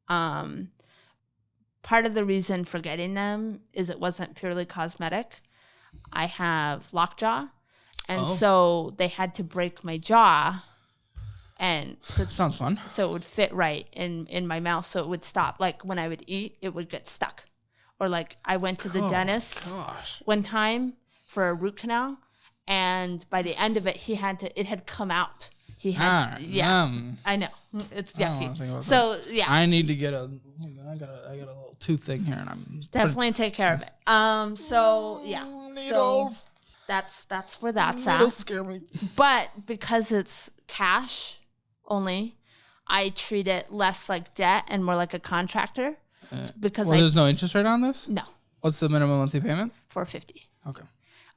Speaker 1: Part of the reason for getting them is it wasn't purely cosmetic. I have lockjaw, and so they had to break my jaw. And so
Speaker 2: sounds fun.
Speaker 1: So it would fit right in my mouth, so it would stop. Like when I would eat, it would get stuck. Or I went to the dentist one time for a root canal, and by the end of it, it had come out. I know it's yucky. So yeah,
Speaker 2: I need to get I got a little tooth thing here, and I'm
Speaker 1: definitely take care of it. So yeah,
Speaker 2: needles.
Speaker 1: So that's where that's at.
Speaker 2: Needles scare me.
Speaker 1: But because it's cash only, I treat it less like debt and more like a contractor. Because
Speaker 2: there's no interest rate on this?
Speaker 1: No.
Speaker 2: What's the minimum monthly payment?
Speaker 1: $450.
Speaker 2: Okay.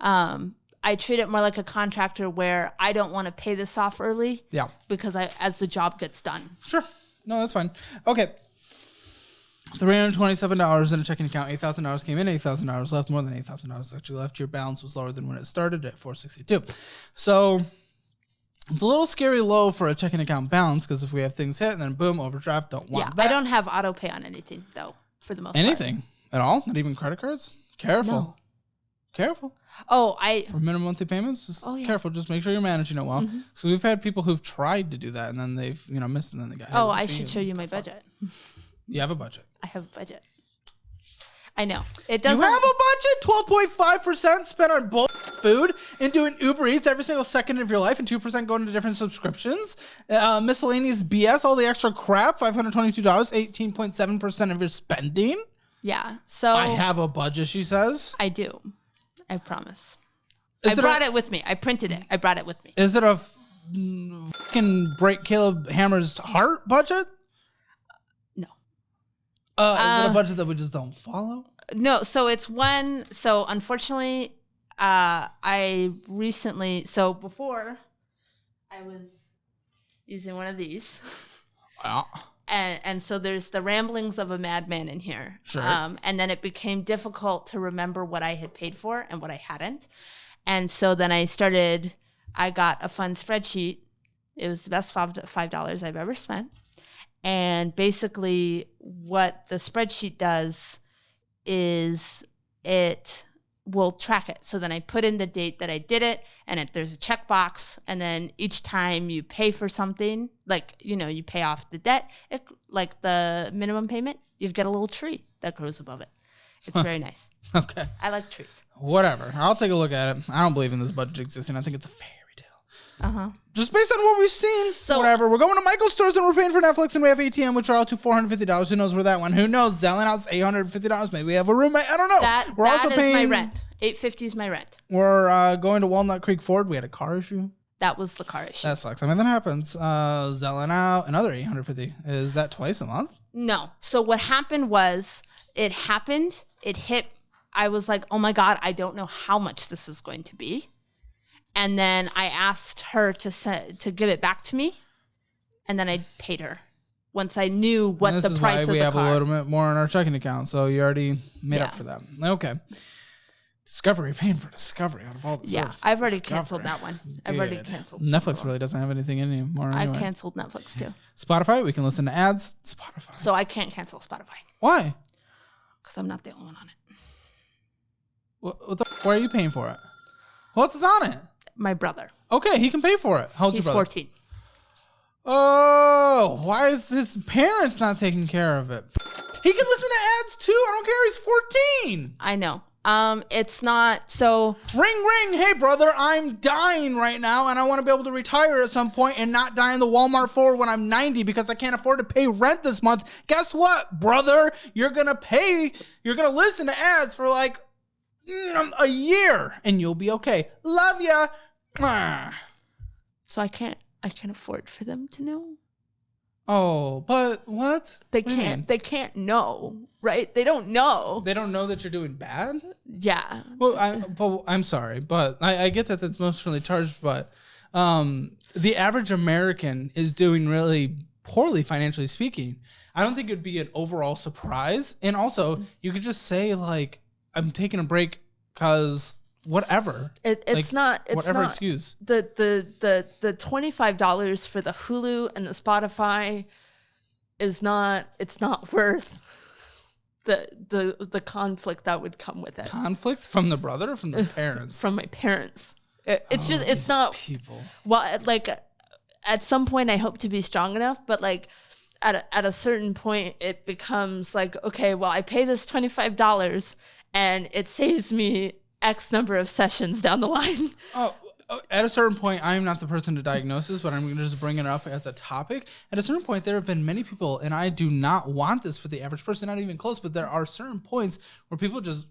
Speaker 1: I treat it more like a contractor where I don't want to pay this off early.
Speaker 2: Yeah.
Speaker 1: Because as the job gets done.
Speaker 2: Sure. No, that's fine. Okay. $327 in a checking account. $8,000 came in. $8,000 left. More than $8,000 actually left. Your balance was lower than when it started at $462. So it's a little scary low for a checking account balance because if we have things hit and then boom, overdraft, don't want that.
Speaker 1: I don't have auto pay on anything though, for the most part.
Speaker 2: Anything at all? Not even credit cards? Careful.
Speaker 1: No.
Speaker 2: Careful.
Speaker 1: Oh,
Speaker 2: for minimum monthly payments, just careful. Just make sure you're managing it well.
Speaker 1: Mm-hmm.
Speaker 2: So we've had people who've tried to do that and then they've missed and then they got.
Speaker 1: Oh, I should show you my budget.
Speaker 2: You have a budget.
Speaker 1: I have a budget. I know it doesn't.
Speaker 2: You have a budget. 12.5% spent on bulk food and doing Uber Eats every single second of your life, and 2% going to different subscriptions, miscellaneous BS, all the extra crap. $522, 18.7% of your spending.
Speaker 1: Yeah. So
Speaker 2: I have a budget. She says.
Speaker 1: I do. I promise. I brought it with me. I printed it. I brought it with me.
Speaker 2: Is it a fucking break Caleb Hammer's heart budget?
Speaker 1: No.
Speaker 2: Is it a budget that we just don't follow?
Speaker 1: No. So it's one. So unfortunately, I recently. So before, I was using one of these.
Speaker 2: Wow.
Speaker 1: And so there's the ramblings of a madman in here.
Speaker 2: Sure.
Speaker 1: And then it became difficult to remember what I had paid for and what I hadn't. And so then I got a fun spreadsheet. It was the best $5 I've ever spent. And basically what the spreadsheet does is it will track it. So then I put in the date that I did it, and there's a checkbox. And then each time you pay for something, like, you pay off the debt, like the minimum payment, you get a little tree that grows above it. It's very nice.
Speaker 2: Okay.
Speaker 1: I like trees.
Speaker 2: Whatever. I'll take a look at it. I don't believe in this budget existing. I think it's a fairy tale.
Speaker 1: Uh-huh.
Speaker 2: Just based on what we've seen. So whatever. We're going to Michael's stores and we're paying for Netflix, and we have ATM, which are all to $450. Who knows where that one? Who knows? Zellen House, $850. Maybe we have a roommate. I don't know.
Speaker 1: That is my rent. $850 is my rent.
Speaker 2: We're going to Walnut Creek Ford. We had a car issue.
Speaker 1: That was the car issue.
Speaker 2: That sucks. I mean, that happens. Zellen out, another $850. Is that twice a month?
Speaker 1: No. So what happened was, it hit. I was like, oh my God, I don't know how much this is going to be. And then I asked her to give it back to me. And then I paid her once I knew what the price of the car. This is why we have a little bit more in our checking account. So you already made up for that. Okay. Discovery, paying for Discovery out of all the services. I've already canceled that one. I've already canceled.
Speaker 2: Netflix really doesn't have anything anymore anyway.
Speaker 1: I canceled Netflix too.
Speaker 2: Spotify, we can listen to ads. Spotify.
Speaker 1: So I can't cancel Spotify.
Speaker 2: Why?
Speaker 1: Because I'm not the only one on it.
Speaker 2: Why are you paying for it? Who else is on it?
Speaker 1: My brother.
Speaker 2: Okay, he can pay for it. How old's your brother?
Speaker 1: He's 14.
Speaker 2: Oh, why is his parents not taking care of it? He can listen to ads too. I don't care. He's 14.
Speaker 1: I know. It's not so.
Speaker 2: Ring, ring. Hey, brother, I'm dying right now, and I want to be able to retire at some point and not die in the Walmart floor when I'm 90 because I can't afford to pay rent this month. Guess what, brother? You're going to listen to ads for like a year, and you'll be okay. Love ya.
Speaker 1: So I can't afford for them to know.
Speaker 2: Oh, but what?
Speaker 1: They can't know, right? They don't know.
Speaker 2: They don't know that you're doing bad?
Speaker 1: Yeah.
Speaker 2: Well, I'm sorry, but I get that that's emotionally charged, but the average American is doing really poorly financially speaking. I don't think it'd be an overall surprise. And also, you could just say, like, I'm taking a break because whatever.
Speaker 1: It's not
Speaker 2: excuse.
Speaker 1: The $25 for the Hulu and the Spotify is not worth the conflict that would come with it.
Speaker 2: Conflict from the brother or from the parents?
Speaker 1: From my parents. It's not
Speaker 2: people.
Speaker 1: Well, like at some point I hope to be strong enough, but like at a certain point it becomes like, okay, well, I pay this $25 and it saves me X number of sessions down the line.
Speaker 2: Oh, at a certain point, I'm not the person to diagnose this, but I'm going to just bring it up as a topic. At a certain point, there have been many people, and I do not want this for the average person, not even close, but there are certain points where people just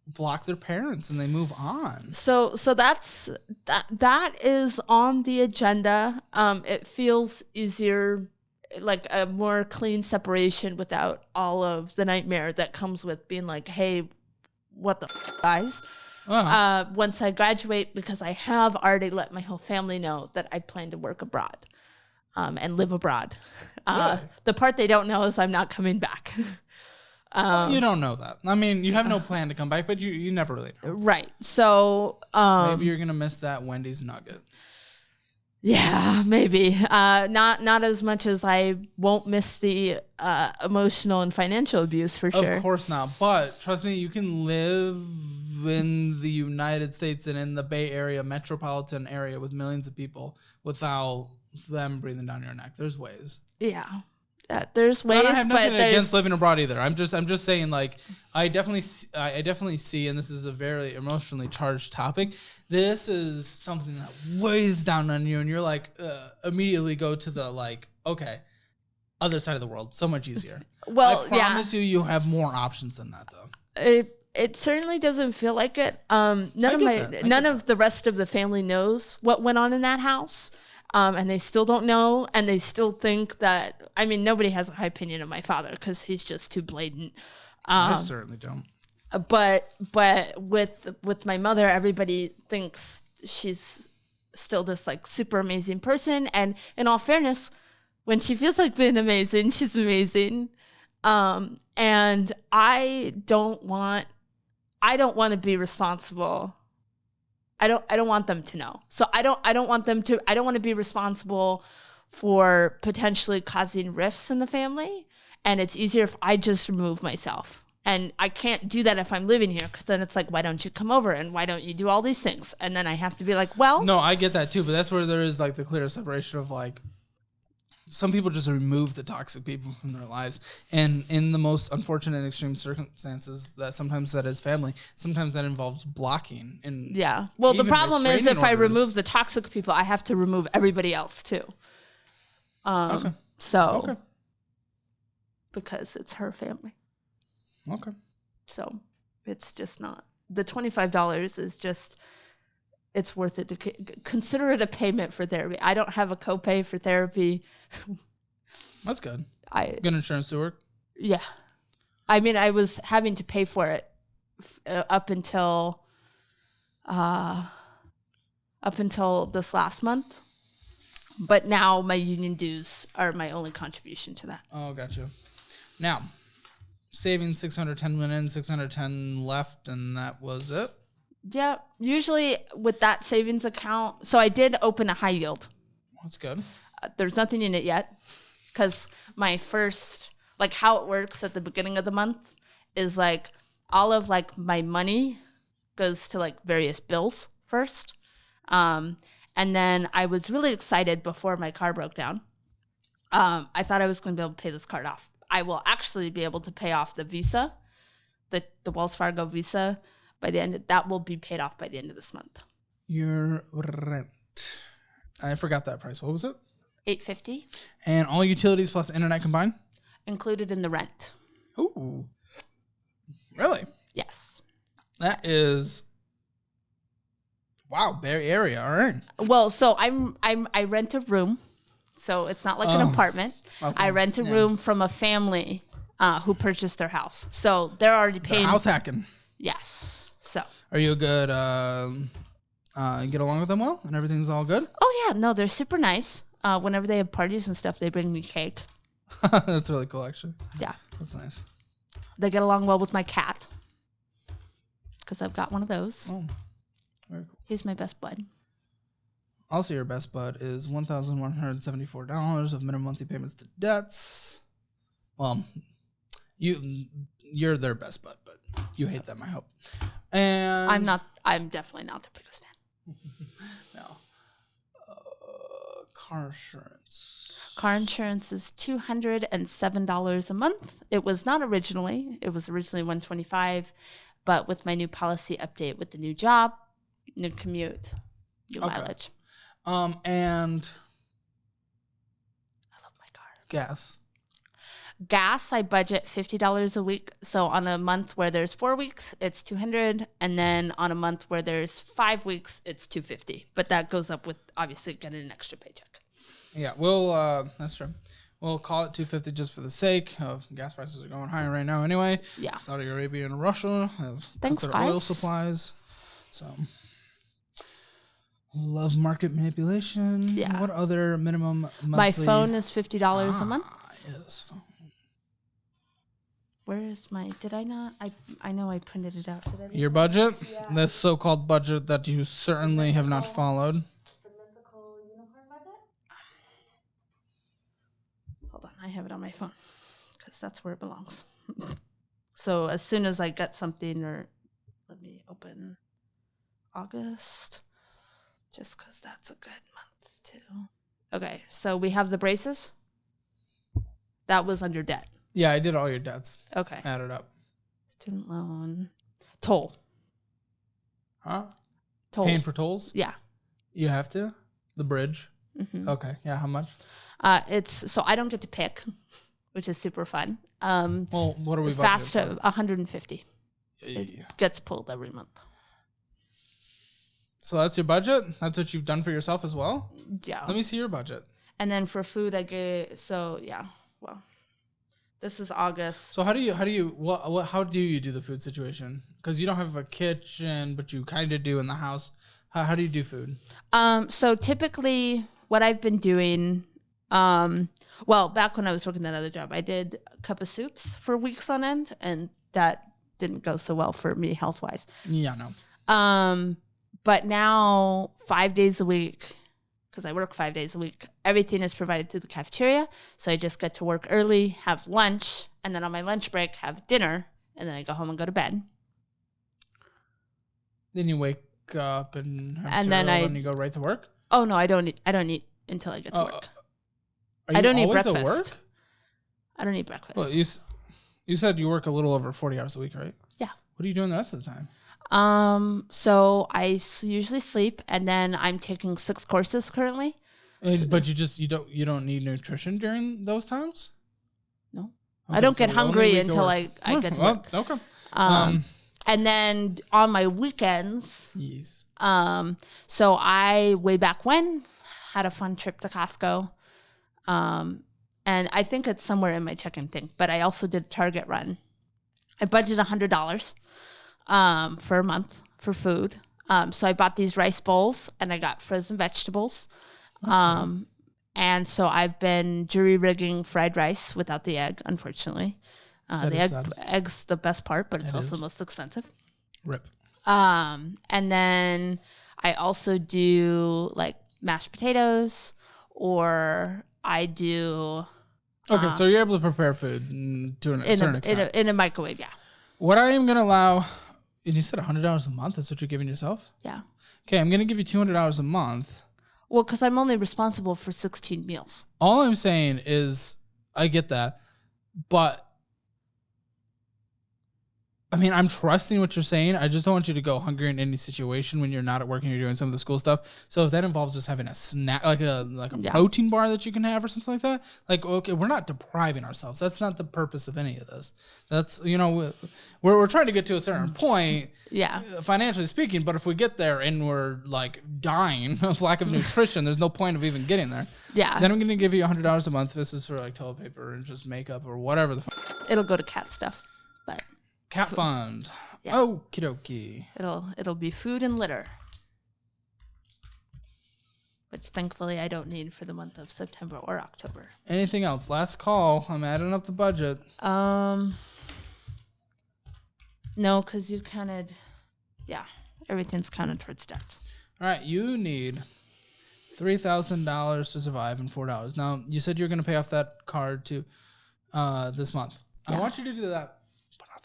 Speaker 2: block their parents and they move on.
Speaker 1: So that is on the agenda. It feels easier, like a more clean separation without all of the nightmare that comes with being like, hey, what the guys? once I graduate, because I have already let my whole family know that I plan to work abroad and live abroad.
Speaker 2: Really?
Speaker 1: The part they don't know is I'm not coming back.
Speaker 2: You don't know that. I mean, you have no plan to come back, but you never really know.
Speaker 1: Right. So
Speaker 2: maybe you're going to miss that Wendy's nugget.
Speaker 1: Yeah, maybe. Not as much as I won't miss the emotional and financial abuse for sure.
Speaker 2: Of course not. But trust me, you can live in the United States and in the Bay Area metropolitan area with millions of people without them breathing down your neck. There's ways.
Speaker 1: Yeah. There's ways,
Speaker 2: but I have nothing
Speaker 1: but
Speaker 2: against living abroad either. I'm just saying, like, I definitely see, and this is a very emotionally charged topic. This is something that weighs down on you, and you're like, immediately go to the like, okay, other side of the world, so much easier.
Speaker 1: Well,
Speaker 2: I promise you have more options than that, though.
Speaker 1: It certainly doesn't feel like it. None of the rest of the family knows what went on in that house. And they still don't know, and they still think that, I mean, nobody has a high opinion of my father because he's just too blatant.
Speaker 2: I certainly don't.
Speaker 1: But with my mother, everybody thinks she's still this like super amazing person. And in all fairness, when she feels like being amazing, she's amazing. And I don't want to be responsible. I don't want them to know. So I don't want to be responsible for potentially causing rifts in the family. And it's easier if I just remove myself. And I can't do that if I'm living here, because then it's like, why don't you come over? And why don't you do all these things? And then I have to be like, well.
Speaker 2: No, I get that too. But that's where there is like the clear separation of like, some people just remove the toxic people from their lives. And in the most unfortunate and extreme circumstances, that sometimes that is family, sometimes that involves blocking. And
Speaker 1: yeah. Well, the problem is if I remove the toxic people, I have to remove everybody else too.
Speaker 2: Okay.
Speaker 1: So.
Speaker 2: Okay.
Speaker 1: Because it's her family.
Speaker 2: Okay.
Speaker 1: So it's just not. The $25 is just, it's worth it to consider it a payment for therapy. I don't have a copay for therapy.
Speaker 2: That's good. Good insurance to work?
Speaker 1: Yeah. I mean, I was having to pay for it up until this last month. But now my union dues are my only contribution to that.
Speaker 2: Oh, gotcha. Now, saving 610 went in, 610 left, and that was it?
Speaker 1: Yeah, usually with that savings account. So I did open a high yield.
Speaker 2: That's good.
Speaker 1: There's nothing in it yet, because my first, like how it works at the beginning of the month is like all of like my money goes to like various bills first. And then I was really excited before my car broke down. I thought I was going to be able to pay this card off. I will actually be able to pay off the Visa, the Wells Fargo Visa. That will be paid off by the end of this month.
Speaker 2: Your rent. I forgot that price. What was it?
Speaker 1: $850.
Speaker 2: And all utilities plus internet combined?
Speaker 1: Included in the rent.
Speaker 2: Ooh. Really?
Speaker 1: Yes.
Speaker 2: That is, wow, Bay Area. All right.
Speaker 1: Well, so I rent a room. So it's not like an apartment. Okay. I rent a room from a family who purchased their house. So they're already paying.
Speaker 2: House hacking.
Speaker 1: Yes. So.
Speaker 2: Are you a good, get along with them well and everything's all good?
Speaker 1: Oh, yeah. No, they're super nice. Whenever they have parties and stuff, they bring me cake.
Speaker 2: That's really cool, actually.
Speaker 1: Yeah.
Speaker 2: That's nice.
Speaker 1: They get along well with my cat, because I've got one of those.
Speaker 2: Oh, very cool.
Speaker 1: He's my best bud.
Speaker 2: Also, your best bud is $1,174 of minimum monthly payments to debts. Well, you're their best bud, but you hate them, I hope. And
Speaker 1: I'm definitely not the biggest fan.
Speaker 2: No. Car insurance.
Speaker 1: Car insurance is $207 a month. It was not originally. It was originally $125, but with my new policy update with the new job, new commute, new mileage.
Speaker 2: And
Speaker 1: I love my car.
Speaker 2: Gas,
Speaker 1: I budget $50 a week. So on a month where there's 4 weeks, it's $200, and then on a month where there's 5 weeks, it's $250. But that goes up with obviously getting an extra paycheck.
Speaker 2: Yeah, that's true. We'll call it $250 just for the sake of gas prices are going higher right now anyway.
Speaker 1: Yeah.
Speaker 2: Saudi Arabia and Russia have cut their oil supplies. So, love market manipulation.
Speaker 1: Yeah.
Speaker 2: What other minimum monthly?
Speaker 1: My phone is $50 a month.
Speaker 2: Yes.
Speaker 1: Where is my? Did I not? I know I printed it out. Did I?
Speaker 2: Your budget? Yeah. This so-called budget that you certainly have not followed.
Speaker 1: The mythical unicorn budget? Hold on, I have it on my phone because that's where it belongs. So as soon as I get something, or let me open August, just because that's a good month too. Okay, so we have the braces. That was under debt.
Speaker 2: Yeah, I did all your debts.
Speaker 1: Okay.
Speaker 2: Added up.
Speaker 1: Student loan. Toll.
Speaker 2: Huh?
Speaker 1: Toll.
Speaker 2: Paying for tolls?
Speaker 1: Yeah.
Speaker 2: You have to? The bridge?
Speaker 1: Mm-hmm.
Speaker 2: Okay. Yeah, how much?
Speaker 1: It's so I don't get to pick, which is super fun.
Speaker 2: Well, what are we
Speaker 1: fast
Speaker 2: budgeting
Speaker 1: to 150.
Speaker 2: Yeah.
Speaker 1: It gets pulled every month.
Speaker 2: So that's your budget? That's what you've done for yourself as well?
Speaker 1: Yeah.
Speaker 2: Let me see your budget.
Speaker 1: And then for food, I get well, this is August.
Speaker 2: So how do you do the food situation? Because you don't have a kitchen, but you kind of do in the house. How do you do food?
Speaker 1: So typically, what I've been doing, back when I was working that other job, I did a cup of soups for weeks on end, and that didn't go so well for me health wise.
Speaker 2: Yeah, no.
Speaker 1: But now 5 days a week, because I work 5 days a week, everything is provided through the cafeteria. So I just get to work early, have lunch, and then on my lunch break, have dinner, and then I go home and go to bed.
Speaker 2: Then you wake up and have
Speaker 1: and
Speaker 2: cereal, and you go right to work?
Speaker 1: Oh, no, I don't eat until I get to work.
Speaker 2: I
Speaker 1: don't eat
Speaker 2: always
Speaker 1: breakfast.
Speaker 2: At work?
Speaker 1: I don't eat breakfast.
Speaker 2: Well, you said you work a little over 40 hours a week, right?
Speaker 1: Yeah.
Speaker 2: What are you doing the rest of the time?
Speaker 1: So I usually sleep, and then I'm taking 6 courses currently.
Speaker 2: But you don't need nutrition during those times?
Speaker 1: No.
Speaker 2: Okay,
Speaker 1: I don't
Speaker 2: so
Speaker 1: get hungry until I get to work.
Speaker 2: Okay.
Speaker 1: And then on my weekends,
Speaker 2: yes.
Speaker 1: so I, way back when, had a fun trip to Costco. And I think it's somewhere in my check-in thing, but I also did a Target run. I budgeted $100 for a month for food. So I bought these rice bowls, and I got frozen vegetables. Okay. And so I've been jury rigging fried rice without the egg, unfortunately. Egg's the best part, but it's also the most expensive.
Speaker 2: Rip.
Speaker 1: And then I also do like mashed potatoes, or I do.
Speaker 2: Okay, so you're able to prepare food to a certain extent.
Speaker 1: In a microwave, yeah.
Speaker 2: What I am going to allow, and you said $100 a month, that's what you're giving yourself?
Speaker 1: Yeah.
Speaker 2: Okay, I'm going to give you $200 a month.
Speaker 1: Well, because I'm only responsible for 16 meals.
Speaker 2: All I'm saying is, I get that, but I mean, I'm trusting what you're saying. I just don't want you to go hungry in any situation when you're not at work and you're doing some of the school stuff. So if that involves just having a snack, like a protein bar that you can have or something like that, like, okay, we're not depriving ourselves. That's not the purpose of any of this. That's, we're trying to get to a certain point, financially speaking. But if we get there and we're like dying of lack of nutrition, there's no point of even getting there.
Speaker 1: Yeah.
Speaker 2: Then I'm going to give you $100 a month. This is for like toilet paper and just makeup or whatever the fuck.
Speaker 1: It'll go to cat stuff, but.
Speaker 2: Cat fund. Yeah. Okie dokie.
Speaker 1: It'll be food and litter, which thankfully I don't need for the month of September or October.
Speaker 2: Anything else? Last call. I'm adding up the budget.
Speaker 1: No, because you counted. Yeah, everything's counted towards debts.
Speaker 2: All right, you need $3,000 to survive and $4. Now you said you're going to pay off that card to this month. Yeah. I want you to do that.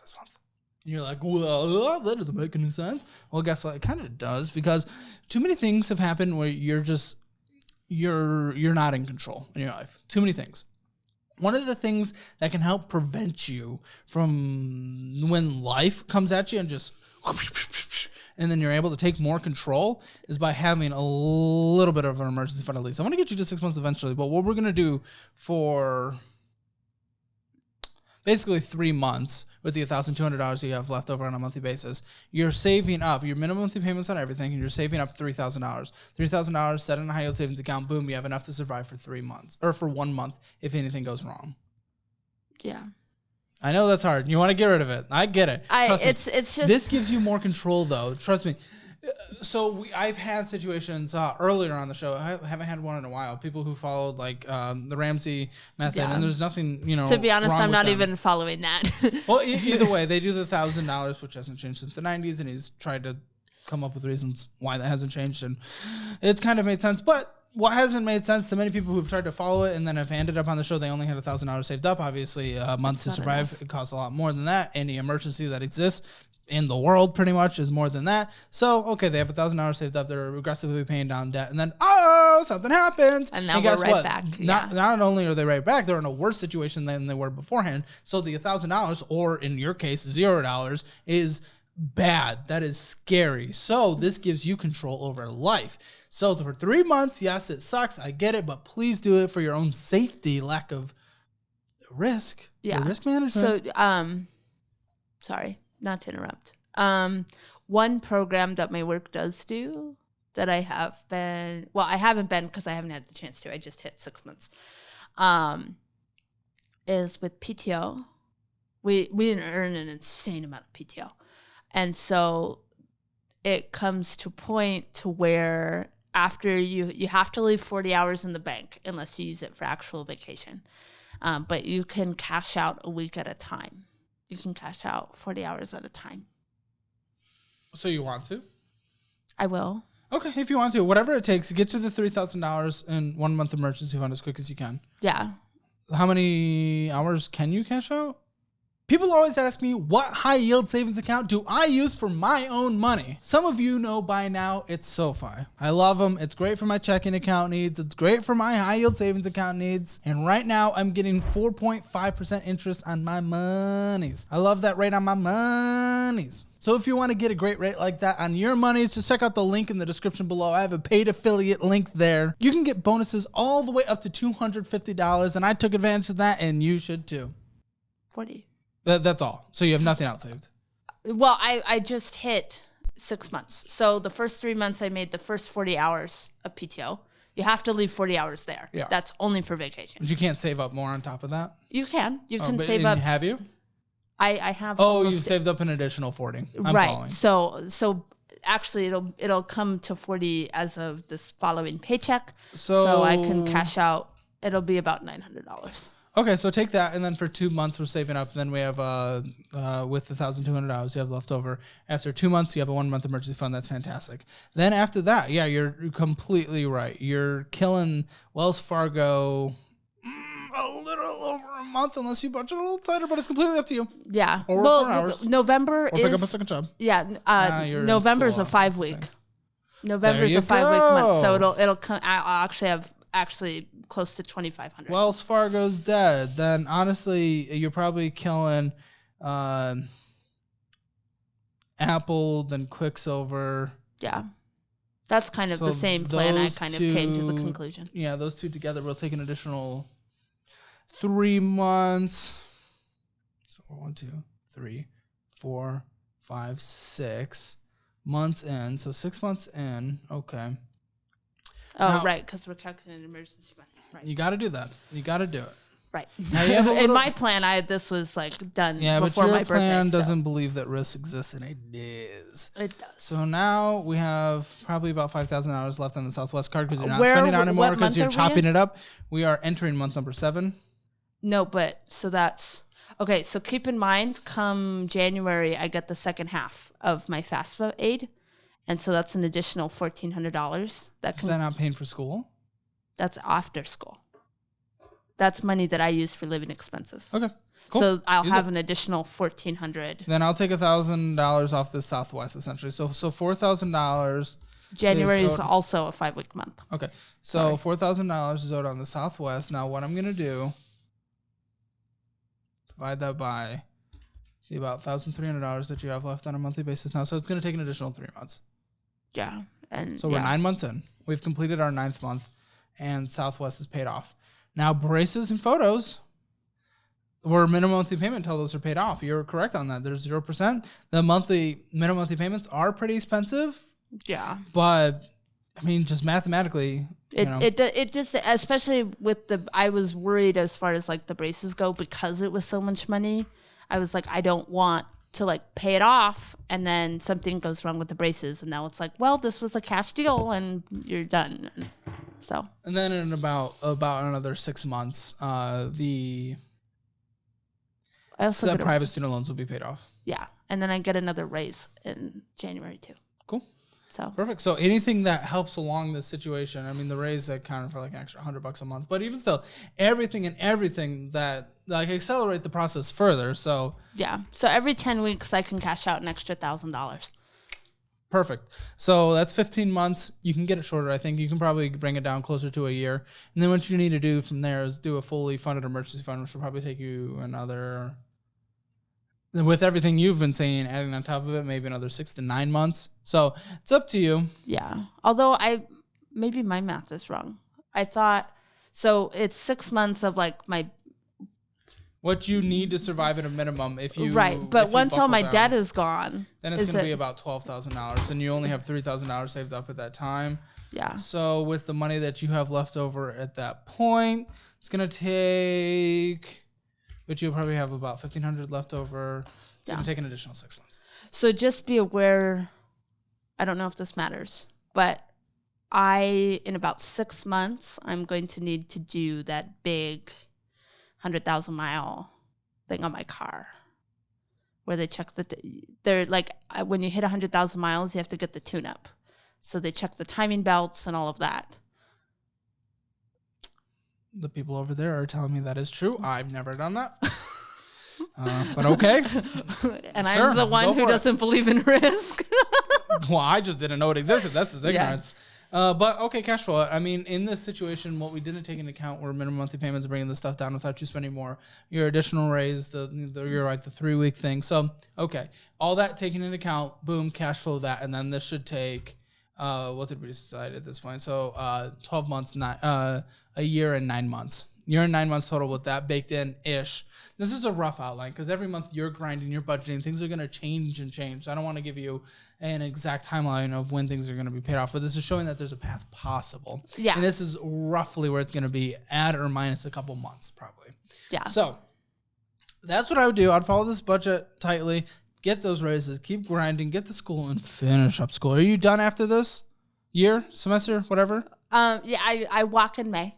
Speaker 2: This month. And you're like, well, that doesn't make any sense. Well, guess what? It kind of does, because too many things have happened where you're not in control in your life. Too many things. One of the things that can help prevent you from when life comes at you and just and then you're able to take more control is by having a little bit of an emergency fund at least. I want to get you to 6 months eventually, but what we're going to do for basically 3 months with the $1,200 you have left over on a monthly basis, you're saving up your minimum monthly payments on everything, and you're saving up $3,000. $3,000 set in a high yield savings account. Boom, you have enough to survive for 3 months or for 1 month if anything goes wrong.
Speaker 1: Yeah.
Speaker 2: I know that's hard. You want to get rid of it. I get it. Trust me.
Speaker 1: It's just
Speaker 2: this gives you more control, though. Trust me. I've had situations earlier on the show. I haven't had one in a while. People who followed like the Ramsey method, and there's nothing,
Speaker 1: To be honest, I'm not
Speaker 2: them.
Speaker 1: even following that.
Speaker 2: Well, either way, they do the $1,000, which hasn't changed since the 90s, and he's tried to come up with reasons why that hasn't changed, and it's kind of made sense. But what hasn't made sense to many people who've tried to follow it and then have ended up on the show, they only had $1,000 saved up. Obviously, a month to survive. Enough. It costs a lot more than that. Any emergency that exists in the world pretty much is more than that. So, okay, they have $1,000 saved up. They're aggressively paying down debt. And then, something happens.
Speaker 1: And now we're right back.
Speaker 2: Not only are they right back, they're in a worse situation than they were beforehand. So the $1,000, or in your case, $0, is bad. That is scary. So this gives you control over life. So for 3 months, yes, it sucks. I get it. But please do it for your own safety, lack of risk.
Speaker 1: Yeah.
Speaker 2: Risk management.
Speaker 1: So, sorry. Not to interrupt. One program that my work does do that I haven't been because I haven't had the chance to. I just hit 6 months. Is with PTO. We earn an insane amount of PTO. And so it comes to a point to where after you have to leave 40 hours in the bank unless you use it for actual vacation. But you can cash out a week at a time. You can cash out 40 hours at a time.
Speaker 2: So you want to?
Speaker 1: I will.
Speaker 2: Okay, if you want to. Whatever it takes to get to the $3,000 in 1 month emergency fund as quick as you can.
Speaker 1: Yeah.
Speaker 2: How many hours can you cash out? People always ask me, what high yield savings account do I use for my own money? Some of you know by now it's SoFi. I love them. It's great for my checking account needs. It's great for my high yield savings account needs. And right now I'm getting 4.5% interest on my monies. I love that rate on my monies. So if you want to get a great rate like that on your monies, just check out the link in the description below. I have a paid affiliate link there. You can get bonuses all the way up to $250, and I took advantage of that, and you should too.
Speaker 1: 40.
Speaker 2: That's all. So you have nothing else saved.
Speaker 1: Well, I just hit 6 months. So the first 3 months I made the first 40 hours of PTO. You have to leave 40 hours there. Yeah. That's only for vacation.
Speaker 2: But you can't save up more on top of that?
Speaker 1: You can. You can save up.
Speaker 2: Have you?
Speaker 1: I have.
Speaker 2: Oh, you saved up an additional 40. I'm
Speaker 1: right. Following. So actually it'll come to 40 as of this following paycheck. So I can cash out. It'll be about $900.
Speaker 2: Okay, so take that, and then for 2 months we're saving up. Then we have with the $1,200 you have left over. After 2 months, you have a 1 month emergency fund. That's fantastic. Then after that, yeah, you're completely right. You're killing Wells Fargo a little over a month, unless you budget a little tighter. But it's completely up to you.
Speaker 1: Yeah.
Speaker 2: Or work 4 hours.
Speaker 1: November
Speaker 2: or pick up a second job.
Speaker 1: Yeah. November's a 5 week. November's a 5 week month, so it'll come. I'll actually have close to 2,500.
Speaker 2: Wells Fargo's dead. Then honestly, you're probably killing Apple, then Quicksilver.
Speaker 1: Yeah, that's kind of the same plan. I kind of came to the conclusion.
Speaker 2: Yeah, those two together will take an additional 3 months. So 1, 2, 3, 4, 5, 6 months in. So 6 months in. Okay.
Speaker 1: Oh, now, right, because we're calculating emergency fund. Right.
Speaker 2: You got to do that. You got to do it.
Speaker 1: Right. In my plan, this was like done before my birthday. Yeah, but your
Speaker 2: plan doesn't believe that risk exists, and it is.
Speaker 1: It does.
Speaker 2: So now we have probably about $5,000 left on the Southwest card because you're not spending it anymore because you're chopping it up. We are entering month number 7.
Speaker 1: No, but so that's okay. So keep in mind, come January, I get the second half of my FAFSA aid. And so that's an additional $1,400.
Speaker 2: Is that not paying for school?
Speaker 1: That's after school. That's money that I use for living expenses.
Speaker 2: Okay, cool.
Speaker 1: So I'll have an additional $1,400.
Speaker 2: Then I'll take $1,000 off the Southwest, essentially. So $4,000.
Speaker 1: January is also a 5 week month.
Speaker 2: Okay, so $4,000 is owed on the Southwest. Now what I'm gonna do? Divide that by the about $1,300 that you have left on a monthly basis now. So it's gonna take an additional 3 months.
Speaker 1: Yeah. And
Speaker 2: so we're 9 months in. We've completed our 9th month, and Southwest is paid off. Now, braces and photos were minimum monthly payment until those are paid off. You're correct on that. There's 0%. The minimum monthly payments are pretty expensive.
Speaker 1: Yeah.
Speaker 2: But, I mean, just mathematically,
Speaker 1: it just, especially with I was worried as far as like the braces go because it was so much money. I was like, I don't want to like pay it off, and then something goes wrong with the braces, and now it's like, well, this was a cash deal and you're done. So
Speaker 2: and then in about another 6 months, the private student loans will be paid off.
Speaker 1: Yeah, and then I get another raise in January too.
Speaker 2: Cool.
Speaker 1: So
Speaker 2: perfect. So anything that helps along this situation, I mean, the raise accounted for like an extra $100 a month, but even still, everything that like accelerate the process further. So
Speaker 1: yeah, so every 10 weeks I can cash out an extra $1,000.
Speaker 2: Perfect. So that's 15 months. You can get it shorter. I think you can probably bring it down closer to a year. And then what you need to do from there is do a fully funded emergency fund, which will probably take you another, with everything you've been saying, adding on top of it, maybe another 6 to 9 months. So it's up to you.
Speaker 1: Yeah. Although maybe my math is wrong. I thought, so it's 6 months of like
Speaker 2: what you need to survive at a minimum if you
Speaker 1: right. But once all my
Speaker 2: down,
Speaker 1: debt is gone,
Speaker 2: then it's going to be about $12,000, and you only have $3,000 saved up at that time.
Speaker 1: Yeah.
Speaker 2: So with the money that you have left over at that point, it's going to take, but you'll probably have about $1,500 left over. It's going to take an additional 6 months.
Speaker 1: So just be aware, I don't know if this matters, but in about 6 months, I'm going to need to do that big 100,000 mile thing on my car where they check they're like, when you hit 100,000 miles, you have to get the tune up. So they check the timing belts and all of that.
Speaker 2: The people over there are telling me that is true. I've never done that. But okay.
Speaker 1: And sure, I'm the one who doesn't believe in risk.
Speaker 2: Well, I just didn't know it existed. That's his ignorance. But okay, cash flow. I mean, in this situation, what we didn't take into account were minimum monthly payments, bringing this stuff down without you spending more. Your additional raise, you're right, the 3-week thing. So, okay, all that taken into account, boom, cash flow that, and then this should take, what did we decide at this point? So, 12 months, a year and 9 months. Year and 9 months total with that baked in-ish. This is a rough outline because every month you're grinding, you're budgeting. Things are going to change and change. So I don't want to give you an exact timeline of when things are going to be paid off, but this is showing that there's a path possible.
Speaker 1: Yeah.
Speaker 2: And this is roughly where it's going to be, add or minus a couple months probably.
Speaker 1: Yeah.
Speaker 2: So that's what I would do. I'd follow this budget tightly, get those raises, keep grinding, get to school, and finish up school. Are you done after this year, semester, whatever?
Speaker 1: Yeah, I walk in May.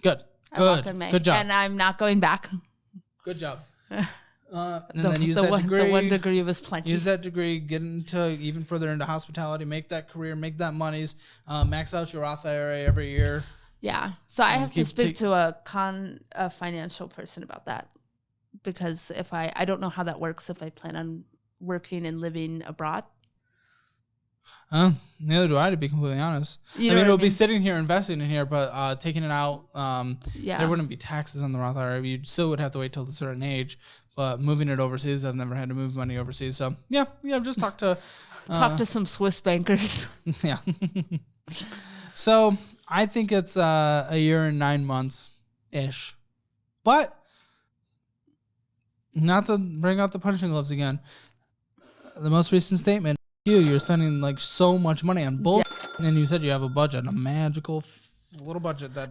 Speaker 2: Good. Good job.
Speaker 1: And I'm not going back.
Speaker 2: Good job. And then use that degree.
Speaker 1: The one degree was plenty.
Speaker 2: Use that degree, get into even further into hospitality, make that career, make that monies, max out your Roth IRA every year.
Speaker 1: Yeah. So I have to speak to a financial person about that, because if I don't know how that works if I plan on working and living abroad.
Speaker 2: Neither do I, to be completely honest. It'll be sitting here, investing in here, but taking it out, there wouldn't be taxes on the Roth IRA. You still would have to wait till a certain age, but moving it overseas, I've never had to move money overseas. So, yeah, just talk to...
Speaker 1: talk to some Swiss bankers.
Speaker 2: Yeah. So, I think it's a year and 9 months-ish. But, not to bring out the punching gloves again, the most recent statement, you're spending like so much money on bullshit, and you said you have a budget, a magical little budget that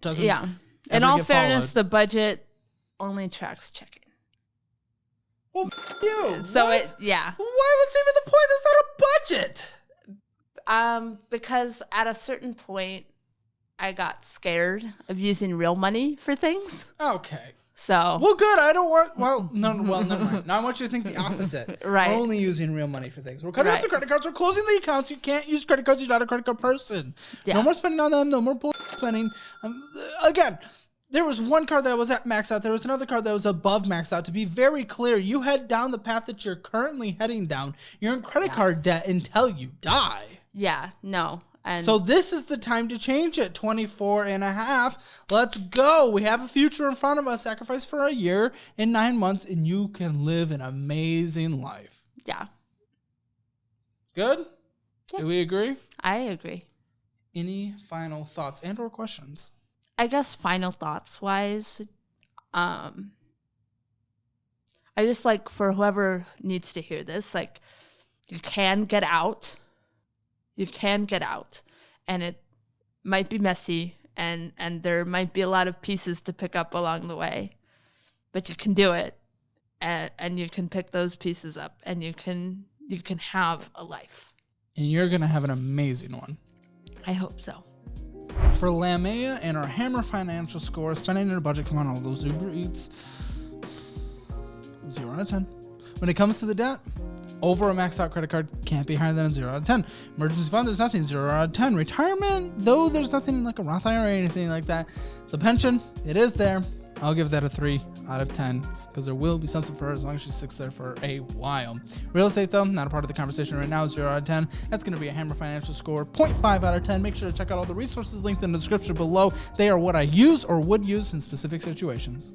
Speaker 2: doesn't.
Speaker 1: Yeah. In all fairness, the budget only tracks checking.
Speaker 2: Well, you.
Speaker 1: So
Speaker 2: what?
Speaker 1: Yeah.
Speaker 2: What's even the point? It's not a budget.
Speaker 1: Because at a certain point, I got scared of using real money for things.
Speaker 2: Okay.
Speaker 1: So
Speaker 2: well, good. I don't want. Well, never mind. Now I want you to think the opposite.
Speaker 1: Right.
Speaker 2: We're only using real money for things. We're cutting out the credit cards. We're closing the accounts. You can't use credit cards. You're not a credit card person. Yeah. No more spending on them. No more spending. Again, there was one card that was at max out. There was another card that was above max out. To be very clear, you head down the path that you're currently heading down. You're in credit card debt until you die.
Speaker 1: Yeah. No. And
Speaker 2: so this is the time to change it. 24 and a half. Let's go. We have a future in front of us. Sacrifice for a year and 9 months, and you can live an amazing life.
Speaker 1: Yeah.
Speaker 2: Good?
Speaker 1: Yeah.
Speaker 2: Do we agree?
Speaker 1: I agree.
Speaker 2: Any final thoughts and or questions?
Speaker 1: I guess final thoughts wise, I just like, for whoever needs to hear this, like, you can get out. You can get out, and it might be messy, and there might be a lot of pieces to pick up along the way, but you can do it. and you can pick those pieces up, and you can have a life.
Speaker 2: And you're going to have an amazing one.
Speaker 1: I hope so.
Speaker 2: For Lamea and our Hammer financial score, spending your budget, come on, all those Uber Eats, 0 out of 10. When it comes to the debt, over a maxed out credit card can't be higher than a 0 out of 10. Emergency fund, there's nothing, 0 out of 10. Retirement, though there's nothing like a Roth IRA or anything like that. The pension, it is there. I'll give that a 3 out of 10 because there will be something for her as long as she sticks there for a while. Real estate, though, not a part of the conversation right now, 0 out of 10. That's going to be a Hammer financial score, 0.5 out of 10. Make sure to check out all the resources linked in the description below. They are what I use or would use in specific situations.